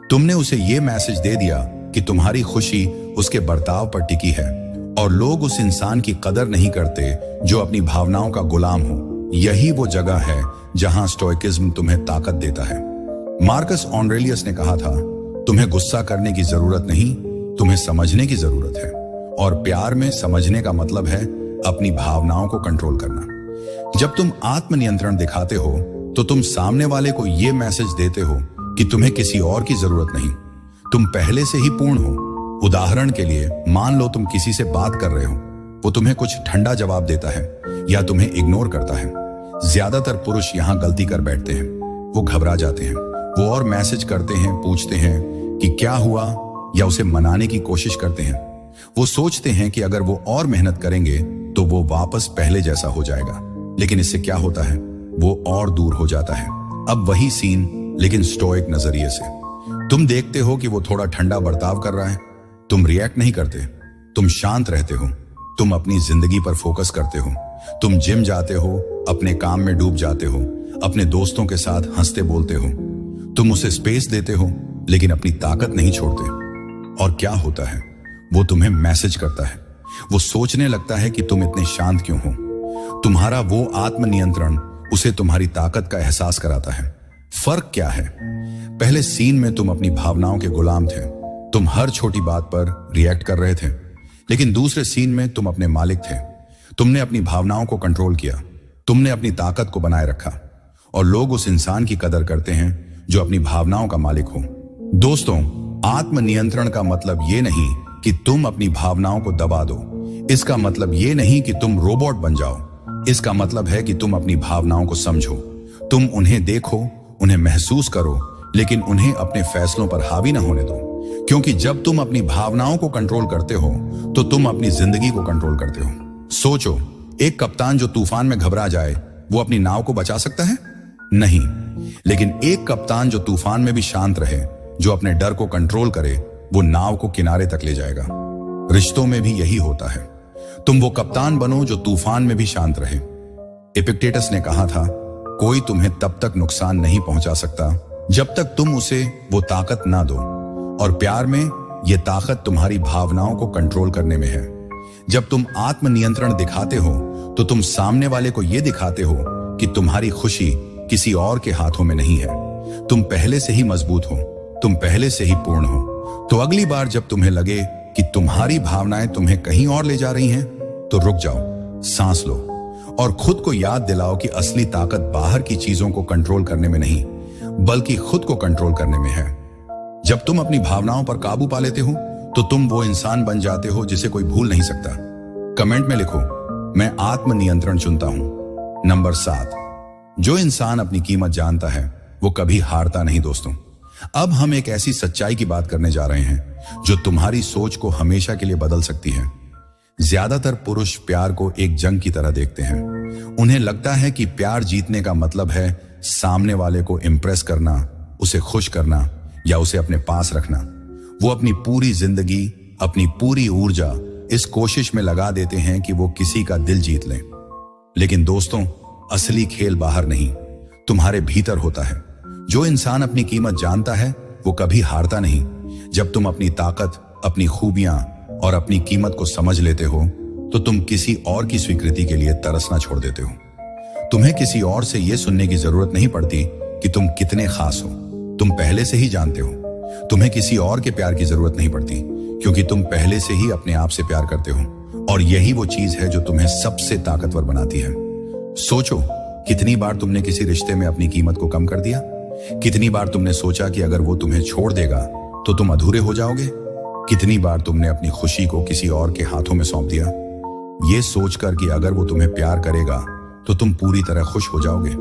तुमने उसे यह मैसेज दे दिया कि तुम्हारी खुशी उसके बर्ताव पर टिकी है। और लोग उस इंसान की कदर नहीं करते जो अपनी भावनाओं का गुलाम हो। यही वो जगह है जहां स्टोइकिज्म तुम्हें ताकत देता है। मार्कस ऑरेलियस ने कहा था, तुम्हें गुस्सा करने की जरूरत नहीं, तुम्हें समझने की जरूरत है। और प्यार में समझने का मतलब है अपनी भावनाओं को कंट्रोल करना। जब तुम आत्मनियंत्रण दिखाते हो तो तुम सामने वाले को यह मैसेज देते हो कि तुम्हें किसी और की जरूरत नहीं, तुम पहले से ही पूर्ण हो। उदाहरण के लिए, मान लो तुम किसी से बात कर रहे हो, वो तुम्हें कुछ ठंडा जवाब देता है या तुम्हें इग्नोर करता है। ज्यादातर पुरुष यहां गलती कर बैठते हैं। वो घबरा जाते हैं, वो और मैसेज करते हैं, पूछते हैं कि क्या हुआ, या उसे मनाने की कोशिश करते हैं। वो सोचते हैं कि अगर वो और मेहनत करेंगे तो वो वापस पहले जैसा हो जाएगा। लेकिन इससे क्या होता है? वो और दूर हो जाता है। अब वही सीन, लेकिन स्टोइक नजरिए से। तुम देखते हो कि वो थोड़ा ठंडा बर्ताव कर रहा है। तुम रिएक्ट नहीं करते, तुम शांत रहते हो। तुम अपनी जिंदगी पर फोकस करते हो। तुम जिम जाते हो, अपने काम में डूब जाते हो, अपने दोस्तों के साथ हंसते बोलते हो। तुम उसे स्पेस देते हो, लेकिन अपनी ताकत नहीं छोड़ते। और क्या होता है? वो तुम्हें मैसेज करता है। वो सोचने लगता है कि तुम इतने शांत क्यों हो। तुम्हारा वो आत्मनियंत्रण उसे तुम्हारी ताकत का एहसास कराता है। फर्क क्या है? पहले सीन में तुम अपनी भावनाओं के गुलाम थे। तुम हर छोटी बात पर रिएक्ट कर रहे थे। लेकिन दूसरे सीन में तुम अपने मालिक थे। तुमने अपनी भावनाओं को कंट्रोल किया। तुमने अपनी ताकत को बनाए रखा। और लोग उस इंसान की कदर करते हैं जो अपनी भावनाओं का मालिक हो। दोस्तों, आत्मनियंत्रण का मतलब ये नहीं कि तुम अपनी भावनाओं को दबा दो। इसका मतलब ये नहीं कि तुम रोबोट बन जाओ। इसका मतलब है कि तुम अपनी भावनाओं को समझो। तुम उन्हें देखो, उन्हें महसूस करो, लेकिन उन्हें अपने फैसलों पर हावी ना होने दो। क्योंकि जब तुम अपनी भावनाओं को कंट्रोल करते हो तो तुम अपनी जिंदगी को कंट्रोल करते हो। सोचो, एक कप्तान जो तूफान में घबरा जाए, वो अपनी नाव को बचा सकता है? नहीं। लेकिन एक कप्तान जो तूफान में भी शांत रहे, जो अपने डर को कंट्रोल करे, वो नाव को किनारे तक ले जाएगा। रिश्तों में भी यही होता है। तुम वो कप्तान बनो जो तूफान में भी शांत रहे। एपिक्टेटस ने कहा था, कोई तुम्हें तब तक नुकसान नहीं पहुंचा सकता जब तक तुम उसे वो ताकत ना दो। और प्यार में ये ताकत तुम्हारी भावनाओं को कंट्रोल करने में है। जब तुम आत्मनियंत्रण दिखाते हो तो तुम सामने वाले को यह दिखाते हो कि तुम्हारी खुशी किसी और के हाथों में नहीं है। तुम पहले से ही मजबूत हो, तुम पहले से ही पूर्ण हो। तो अगली बार जब तुम्हें लगे कि तुम्हारी भावनाएं तुम्हें कहीं और ले जा रही हैं, तो रुक जाओ, सांस लो और खुद को याद दिलाओ कि असली ताकत बाहर की चीजों को कंट्रोल करने में नहीं, बल्कि खुद को कंट्रोल करने में है। जब तुम अपनी भावनाओं पर काबू पा लेते हो तो तुम वो इंसान बन जाते हो जिसे कोई भूल नहीं सकता। कमेंट में लिखो, मैं आत्मनियंत्रण चुनता हूं। नंबर 7, जो इंसान अपनी कीमत जानता है वो कभी हारता नहीं। दोस्तों, अब हम एक ऐसी सच्चाई की बात करने जा रहे हैं जो तुम्हारी सोच को हमेशा के लिए बदल सकती है। ज्यादातर पुरुष प्यार को एक जंग की तरह देखते हैं। उन्हें लगता है कि प्यार जीतने का मतलब है सामने वाले को इम्प्रेस करना, उसे खुश करना या उसे अपने पास रखना। वो अपनी पूरी जिंदगी, अपनी पूरी ऊर्जा इस कोशिश में लगा देते हैं कि वो किसी का दिल जीत लें। लेकिन दोस्तों, असली खेल बाहर नहीं, तुम्हारे भीतर होता है। जो इंसान अपनी कीमत जानता है वो कभी हारता नहीं। जब तुम अपनी ताकत, अपनी खूबियां और अपनी कीमत को समझ लेते हो तो तुम किसी और की स्वीकृति के लिए तरसना छोड़ देते हो। तुम्हें किसी और से यह सुनने की जरूरत नहीं पड़ती कि तुम कितने खास हो, तुम पहले से ही जानते हो। तुम्हें किसी और के प्यार की जरूरत नहीं पड़ती क्योंकि तुम पहले से ही अपने आप से प्यार करते हो। और यही वो चीज है जो तुम्हें सबसे ताकतवर बनाती है। सोचो, कितनी बार तुमने किसी रिश्ते में अपनी कीमत को कम कर दिया? कितनी बार तुमने सोचा कि अगर वो तुम्हें छोड़ देगा तो तुम अधूरे हो जाओगे? कितनी बार तुमने अपनी खुशी को किसी और के हाथों में सौंप दिया, ये सोचकर कि अगर वो तुम्हें प्यार करेगा तो तुम पूरी तरह खुश हो जाओगे?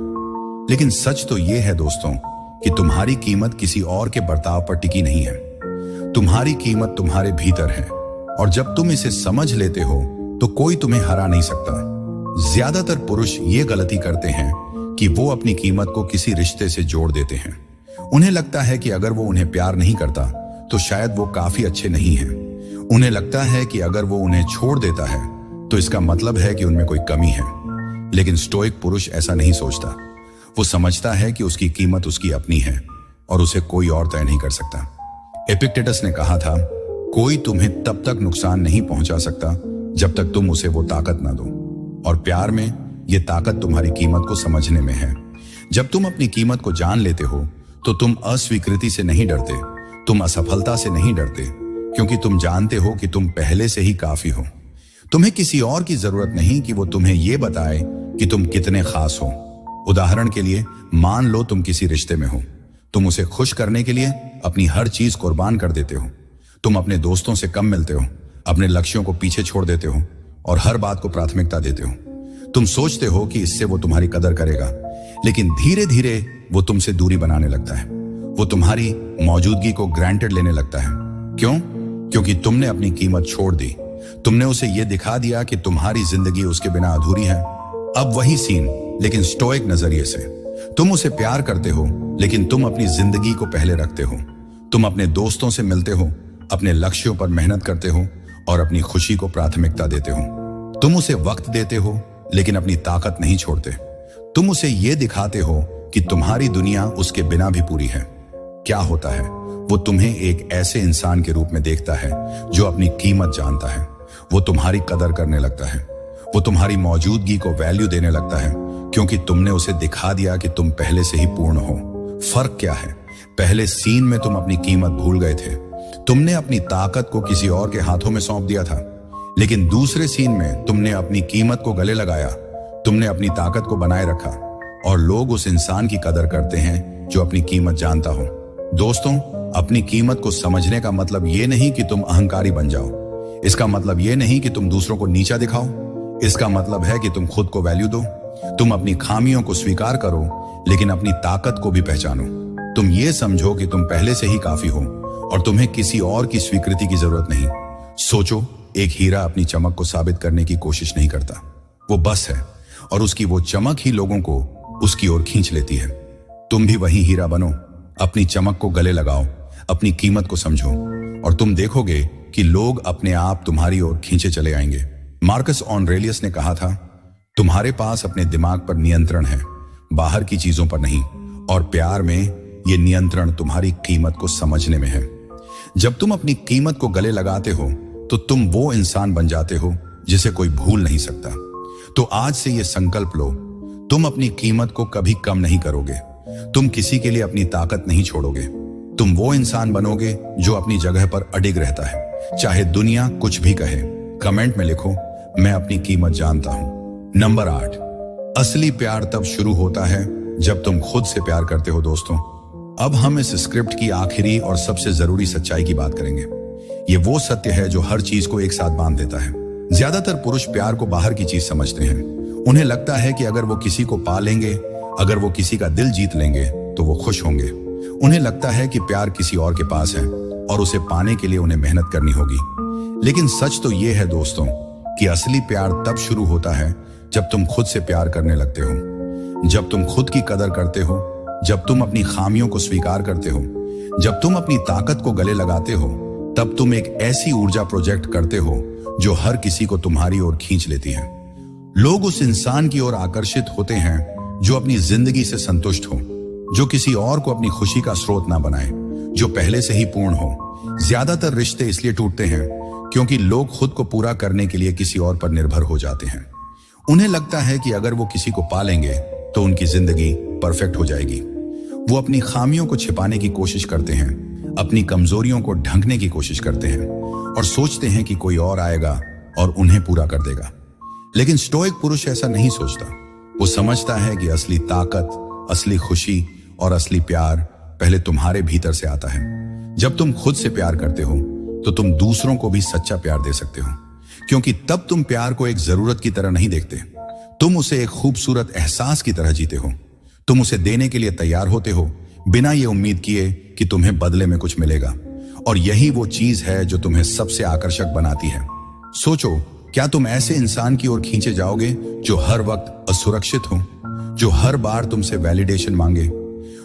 लेकिन सच तो ये है दोस्तों कि तुम्हारी कीमत किसी और के बर्ताव पर टिकी नहीं है। तुम्हारी कीमत तुम्हारे भीतर है और जब तुम इसे समझ लेते हो तो कोई तुम्हें हरा नहीं सकता। ज्यादातर पुरुष ये गलती करते हैं कि वो अपनी कीमत को किसी रिश्ते से जोड़ देते हैं। उन्हें लगता है कि अगर वो उन्हें प्यार नहीं करता तो शायद वो काफी अच्छे नहीं हैं। उन्हें लगता है कि अगर वो उन्हें छोड़ देता है तो इसका मतलब है कि उनमें कोई कमी है। लेकिन स्टोइक पुरुष ऐसा नहीं सोचता। वो समझता है कि उसकी कीमत उसकी अपनी है और उसे कोई और तय नहीं कर सकता। एपिक्टेटस ने कहा था, कोई तुम्हें तब तक नुकसान नहीं पहुंचा सकता जब तक तुम उसे वो ताकत ना दो। और प्यार में ये ताकत तुम्हारी कीमत को समझने में है। जब तुम अपनी कीमत को जान लेते हो तो तुम अस्वीकृति से नहीं डरते, तुम असफलता से नहीं डरते, क्योंकि तुम जानते हो कि तुम पहले से ही काफी हो। तुम्हें किसी और की जरूरत नहीं कि वो तुम्हें यह बताए कि तुम कितने खास हो। उदाहरण के लिए, मान लो तुम किसी रिश्ते में हो। तुम उसे खुश करने के लिए अपनी हर चीज कुर्बान कर देते हो। तुम अपने दोस्तों से कम मिलते हो, अपने लक्ष्यों को पीछे छोड़ देते हो और हर बात को प्राथमिकता देते हो। तुम सोचते हो कि इससे वो तुम्हारी कदर करेगा, लेकिन धीरे धीरे वो तुमसे दूरी बनाने लगता है। वो तुम्हारी मौजूदगी को ग्रांटेड लेने लगता है। क्यों? क्योंकि तुमने अपनी कीमत छोड़ दी। तुमने उसे यह दिखा दिया कि तुम्हारी जिंदगी उसके बिना अधूरी है। अब वही सीन, लेकिन स्टोइक नजरिए से। तुम उसे प्यार करते हो, लेकिन तुम अपनी जिंदगी को पहले रखते हो। तुम अपने दोस्तों से मिलते हो, अपने लक्ष्यों पर मेहनत करते हो और अपनी खुशी को प्राथमिकता देते हो। तुम उसे वक्त देते हो, लेकिन अपनी ताकत नहीं छोड़ते। तुम उसे यह दिखाते हो कि तुम्हारी दुनिया उसके बिना भी पूरी है। क्या होता है? वो तुम्हें एक ऐसे इंसान के रूप में देखता है जो अपनी कीमत जानता है। वो तुम्हारी कदर करने लगता है। वो तुम्हारी मौजूदगी को वैल्यू देने लगता है क्योंकि तुमने उसे दिखा दिया कि तुम पहले से ही पूर्ण हो। फर्क क्या है? पहले सीन में तुम अपनी कीमत भूल गए थे। तुमने अपनी ताकत को किसी और के हाथों में सौंप दिया था। लेकिन दूसरे सीन में तुमने अपनी कीमत को गले लगाया। तुमने अपनी ताकत को बनाए रखा और लोग उस इंसान की कदर करते हैं जो अपनी कीमत जानता हो। दोस्तों, अपनी कीमत को समझने का मतलब ये नहीं कि तुम अहंकारी बन जाओ। इसका मतलब ये नहीं कि तुम दूसरों को नीचा दिखाओ। इसका मतलब है कि तुम खुद को वैल्यू दो। तुम अपनी खामियों को स्वीकार करो, लेकिन अपनी ताकत को भी पहचानो। तुम ये समझो कि तुम पहले से ही काफी हो और तुम्हें किसी और की स्वीकृति की जरूरत नहीं। सोचो, एक हीरा अपनी चमक को साबित करने की कोशिश नहीं करता। वो बस है और उसकी वो चमक ही लोगों को उसकी ओर खींच लेती है। तुम भी वही हीरा बनो। अपनी चमक को गले लगाओ, अपनी कीमत को समझो और तुम देखोगे कि लोग अपने आप तुम्हारी ओर खींचे चले आएंगे। मार्कस ऑरेलियस ने कहा था, तुम्हारे पास अपने दिमाग पर नियंत्रण है, बाहर की चीजों पर नहीं। और प्यार में यह नियंत्रण तुम्हारी कीमत को समझने में है। जब तुम अपनी कीमत को गले लगाते हो तो तुम वो इंसान बन जाते हो जिसे कोई भूल नहीं सकता। तो आज से यह संकल्प लो, तुम अपनी कीमत को कभी कम नहीं करोगे। तुम किसी के लिए अपनी ताकत नहीं छोड़ोगे। तुम वो इंसान बनोगे जो अपनी जगह पर अडिग रहता है, चाहे दुनिया कुछ भी कहे। कमेंट में लिखो, मैं अपनी कीमत जानता हूं। नंबर 8, असली प्यार तब शुरू होता है जब तुम खुद से प्यार करते हो। दोस्तों, अब हम इस स्क्रिप्ट की आखिरी और सबसे जरूरी सच्चाई की बात करेंगे। ये वो सत्य है जो हर चीज को एक साथ बांध देता है। ज्यादातर पुरुष प्यार को बाहर की चीज समझते हैं। उन्हें लगता है कि अगर वो किसी को पा लेंगे, अगर वो किसी का दिल जीत लेंगे तो वो खुश होंगे। उन्हें लगता है कि प्यार किसी और के पास है और उसे पाने के लिए उन्हें मेहनत करनी होगी। लेकिन सच तो यह है दोस्तों कि असली प्यार तब शुरू होता है जब तुम खुद से प्यार करने लगते हो, जब तुम खुद की कदर करते हो, जब तुम अपनी खामियों को स्वीकार करते हो, जब तुम अपनी ताकत को गले लगाते हो, तब तुम एक ऐसी ऊर्जा प्रोजेक्ट करते हो जो हर किसी को तुम्हारी ओर खींच लेती है। लोग उस इंसान की ओर आकर्षित होते हैं जो अपनी जिंदगी से संतुष्ट हो, जो किसी और को अपनी खुशी का स्रोत ना बनाए, जो पहले से ही पूर्ण हो। ज्यादातर रिश्ते इसलिए टूटते हैं क्योंकि लोग खुद को पूरा करने के लिए किसी और पर निर्भर हो जाते हैं। उन्हें लगता है कि अगर वो किसी को पालेंगे तो उनकी जिंदगी परफेक्ट हो जाएगी। वो अपनी खामियों को छिपाने की कोशिश करते हैं, अपनी कमजोरियों को ढंकने की कोशिश करते हैं और सोचते हैं कि कोई और आएगा और उन्हें पूरा कर देगा। लेकिन स्टोइक पुरुष ऐसा नहीं सोचता। वो समझता है कि असली ताकत, असली खुशी और असली प्यार पहले तुम्हारे भीतर से आता है। जब तुम खुद से प्यार करते हो तो तुम दूसरों को भी सच्चा प्यार दे सकते हो, क्योंकि तब तुम प्यार को एक जरूरत की तरह नहीं देखते, तुम उसे एक खूबसूरत एहसास की तरह जीते हो। तुम उसे देने के लिए तैयार होते हो बिना ये उम्मीद किए कि तुम्हें बदले में कुछ मिलेगा। और यही वो चीज है जो तुम्हें सबसे आकर्षक बनाती है। सोचो, क्या तुम ऐसे इंसान की ओर खींचे जाओगे जो हर वक्त असुरक्षित हो, जो हर बार तुमसे वैलिडेशन मांगे,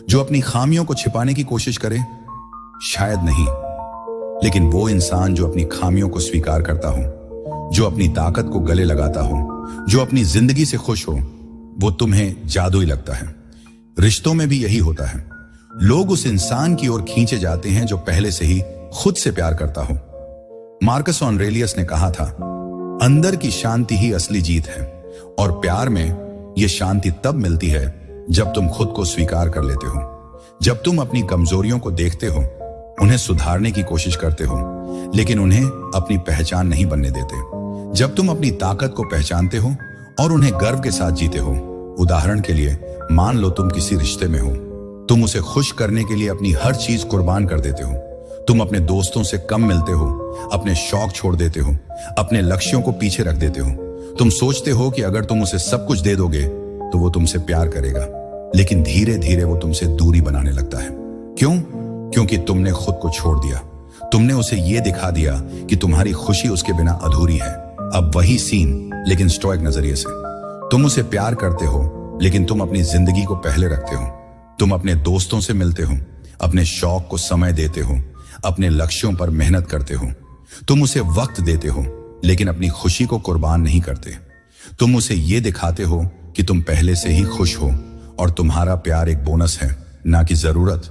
जो अपनी खामियों को छिपाने की कोशिश करे? शायद नहीं। लेकिन वो इंसान जो अपनी खामियों को स्वीकार करता हो, जो अपनी ताकत को गले लगाता हो, जो अपनी जिंदगी से खुश हो, वो तुम्हें जादुई लगता है। रिश्तों में भी यही होता है। लोग उस इंसान की ओर खींचे जाते हैं जो पहले से ही खुद से प्यार करता हो। मार्कस ऑरेलियस ने कहा था, अंदर की शांति ही असली जीत है। और प्यार में यह शांति तब मिलती है जब तुम खुद को स्वीकार कर लेते हो, जब तुम अपनी कमजोरियों को देखते हो, उन्हें सुधारने की कोशिश करते हो, लेकिन उन्हें अपनी पहचान नहीं बनने देते, जब तुम अपनी ताकत को पहचानते हो और उन्हें गर्व के साथ जीते हो। उदाहरण के लिए, मान लो तुम किसी रिश्ते में हो, तुम उसे खुश करने के लिए अपनी हर चीज कुर्बान कर देते हो। तुम अपने दोस्तों से कम मिलते हो, अपने शौक छोड़ देते हो, अपने लक्ष्यों को पीछे रख देते हो। तुम सोचते हो कि अगर तुम उसे सब कुछ दे दोगे तो वो तुमसे प्यार करेगा, लेकिन धीरे धीरे वो तुमसे दूरी बनाने लगता है। क्यों? क्योंकि तुमने खुद को छोड़ दिया। तुमने उसे ये दिखा दिया कि तुम्हारी खुशी उसके बिना अधूरी है। अब वही सीन, लेकिन स्टोइक नजरिए से। तुम उसे प्यार करते हो, लेकिन तुम अपनी जिंदगी को पहले रखते हो। तुम अपने दोस्तों से मिलते हो, अपने शौक को समय देते हो, अपने लक्ष्यों पर मेहनत करते हो। तुम उसे वक्त देते हो, लेकिन अपनी खुशी को कुर्बान नहीं करते। तुम उसे ये दिखाते हो कि तुम पहले से ही खुश हो और तुम्हारा प्यार एक बोनस है, ना कि जरूरत।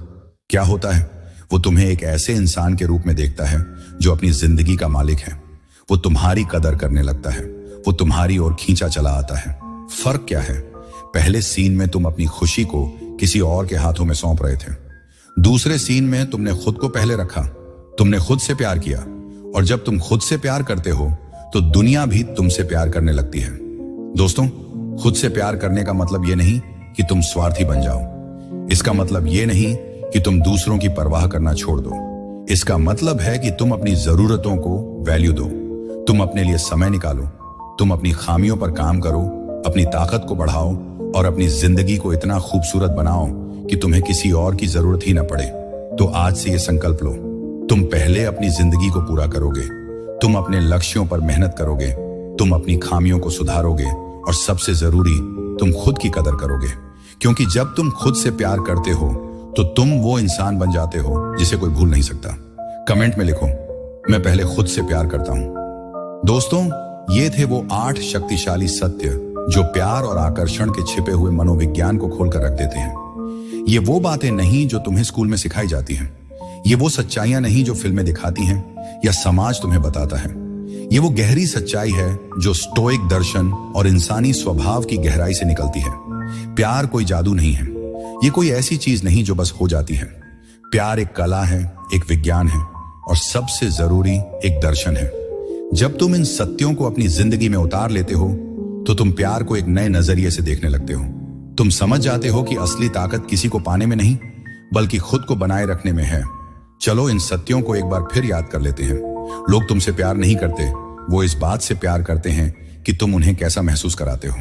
क्या होता है? वो तुम्हें एक ऐसे इंसान के रूप में देखता है जो अपनी जिंदगी का मालिक है। वो तुम्हारी कदर करने लगता है, वो तुम्हारी ओर खींचा चला आता है। फर्क क्या है? पहले सीन में तुम अपनी खुशी को किसी और के हाथों में सौंप रहे थे। दूसरे सीन में तुमने खुद को पहले रखा, तुमने खुद से प्यार किया। और जब तुम खुद से प्यार करते हो तो दुनिया भी तुमसे प्यार करने लगती है। दोस्तों, खुद से प्यार करने का मतलब ये नहीं कि तुम स्वार्थी बन जाओ। इसका मतलब ये नहीं कि तुम दूसरों की परवाह करना छोड़ दो। इसका मतलब है कि तुम अपनी जरूरतों को वैल्यू दो। तुम अपने लिए समय निकालो, तुम अपनी खामियों पर काम करो, अपनी ताकत को बढ़ाओ और अपनी जिंदगी को इतना खूबसूरत बनाओ कि तुम्हें किसी और की जरूरत ही ना पड़े। तो आज से ये संकल्प लो, तुम पहले अपनी जिंदगी को पूरा करोगे, तुम अपने लक्ष्यों पर मेहनत करोगे, तुम अपनी खामियों को सुधारोगे और सबसे जरूरी, तुम खुद की कदर करोगे। क्योंकि जब तुम खुद से प्यार करते हो तो तुम वो इंसान बन जाते हो जिसे कोई भूल नहीं सकता। कमेंट में लिखो, मैं पहले खुद से प्यार करता हूं। दोस्तों, ये थे वो 8 शक्तिशाली सत्य जो प्यार और आकर्षण के छिपे हुए मनोविज्ञान को खोलकर रख देते हैं। ये वो बातें नहीं जो तुम्हें स्कूल में सिखाई जाती हैं। ये वो सच्चाइयां नहीं जो फिल्में दिखाती हैं या समाज तुम्हें बताता है। ये वो गहरी सच्चाई है जो स्टोइक दर्शन और इंसानी स्वभाव की गहराई से निकलती है। प्यार कोई जादू नहीं है, ये कोई ऐसी चीज नहीं जो बस हो जाती है। प्यार एक कला है, एक विज्ञान है और सबसे जरूरी एक दर्शन है। जब तुम इन सत्यों को अपनी जिंदगी में उतार लेते हो तो तुम प्यार को एक नए नजरिए से देखने लगते हो। तुम समझ जाते हो कि असली ताकत किसी को पाने में नहीं बल्कि खुद को बनाए रखने में है। चलो इन सत्यों को एक बार फिर याद कर लेते हैं। लोग तुमसे प्यार नहीं करते, वो इस बात से प्यार करते हैं कि तुम उन्हें कैसा महसूस कराते हो।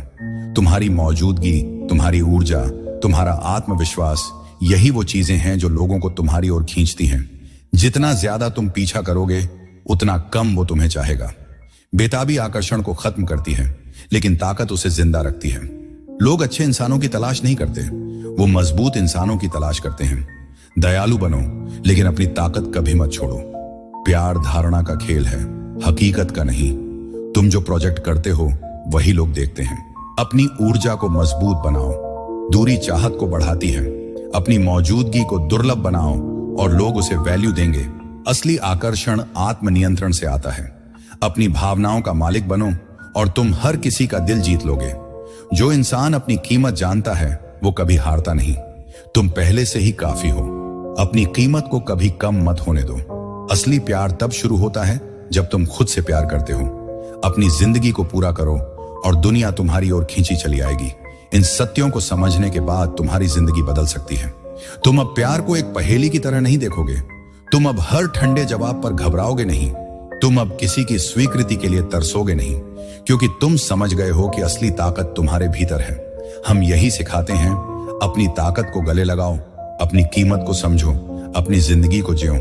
तुम्हारी मौजूदगी, तुम्हारी ऊर्जा, तुम्हारा आत्मविश्वास, यही वो चीजें हैं जो लोगों को तुम्हारी ओर खींचती हैं। जितना ज्यादा तुम पीछा करोगे उतना कम वो तुम्हें चाहेगा। बेताबी आकर्षण को खत्म करती है, लेकिन ताकत उसे जिंदा रखती है। लोग अच्छे इंसानों की तलाश नहीं करते, वो मजबूत इंसानों की तलाश करते हैं। दयालु बनो, लेकिन अपनी ताकत कभी मत छोड़ो। प्यार धारणा का खेल है, हकीकत का नहीं। तुम जो प्रोजेक्ट करते हो वही लोग देखते हैं। अपनी ऊर्जा को मजबूत बनाओ। दूरी चाहत को बढ़ाती है। अपनी मौजूदगी को दुर्लभ बनाओ और लोग उसे वैल्यू देंगे। असली आकर्षण आत्मनियंत्रण से आता है। अपनी भावनाओं का मालिक बनो और तुम हर किसी का दिल जीत लोगे। जो इंसान अपनी कीमत जानता है वो कभी हारता नहीं। तुम पहले से ही काफी हो। अपनी कीमत को कभी कम मत होने दो। असली प्यार तब शुरू होता है जब तुम खुद से प्यार करते हो। अपनी जिंदगी को पूरा करो और दुनिया तुम्हारी ओर खींची चली आएगी। इन सत्यों को समझने के बाद तुम्हारी जिंदगी बदल सकती है। तुम अब प्यार को एक पहेली की तरह नहीं देखोगे। तुम अब हर ठंडे जवाब पर घबराओगे नहीं। तुम अब किसी की स्वीकृति के लिए तरसोगे नहीं, क्योंकि तुम समझ गए हो कि असली ताकत तुम्हारे भीतर है। हम यही सिखाते हैं, अपनी ताकत को गले लगाओ, अपनी कीमत को समझो, अपनी जिंदगी को जियो।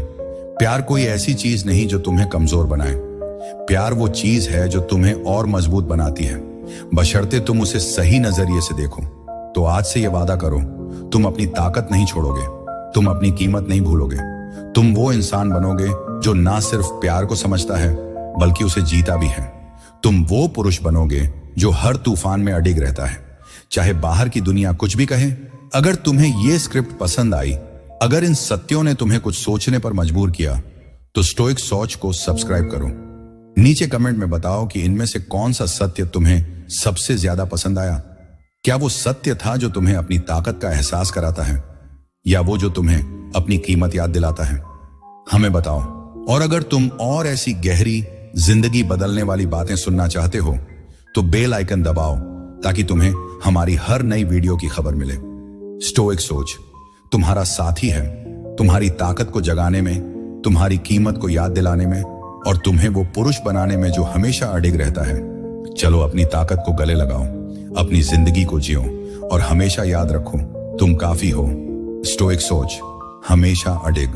प्यार कोई ऐसी चीज नहीं जो तुम्हें कमजोर बनाए। प्यार वो चीज है जो तुम्हें और मजबूत बनाती है, बशर्ते तुम उसे सही नजरिए से देखो। तो आज से ये वादा करो, तुम अपनी ताकत नहीं छोड़ोगे, तुम अपनी कीमत नहीं भूलोगे। तुम वो इंसान बनोगे जो ना सिर्फ प्यार को समझता है बल्कि उसे जीता भी है। तुम वो पुरुष बनोगे जो हर तूफान में अडिग रहता है, चाहे बाहर की दुनिया कुछ भी कहे। अगर तुम्हें ये स्क्रिप्ट पसंद आई, अगर इन सत्यों ने तुम्हें कुछ सोचने पर मजबूर किया, तो स्टोइक सोच को सब्सक्राइब करो। नीचे कमेंट में बताओ कि इनमें से कौन सा सत्य तुम्हें सबसे ज्यादा पसंद आया। क्या वो सत्य था जो तुम्हें अपनी ताकत का एहसास कराता है, या वो जो तुम्हें अपनी कीमत याद दिलाता है? हमें बताओ। और अगर तुम और ऐसी गहरी जिंदगी बदलने वाली बातें सुनना चाहते हो तो बेल आइकन दबाओ, ताकि तुम्हें हमारी हर नई वीडियो की खबर मिले। स्टोइक सोच तुम्हारा साथी है, तुम्हारी ताकत को जगाने में, तुम्हारी कीमत को याद दिलाने में और तुम्हें वो पुरुष बनाने में जो हमेशा अडिग रहता है। चलो अपनी ताकत को गले लगाओ, अपनी जिंदगी को जियो और हमेशा याद रखो, तुम काफी हो। स्टोइक सोच, हमेशा अडिग।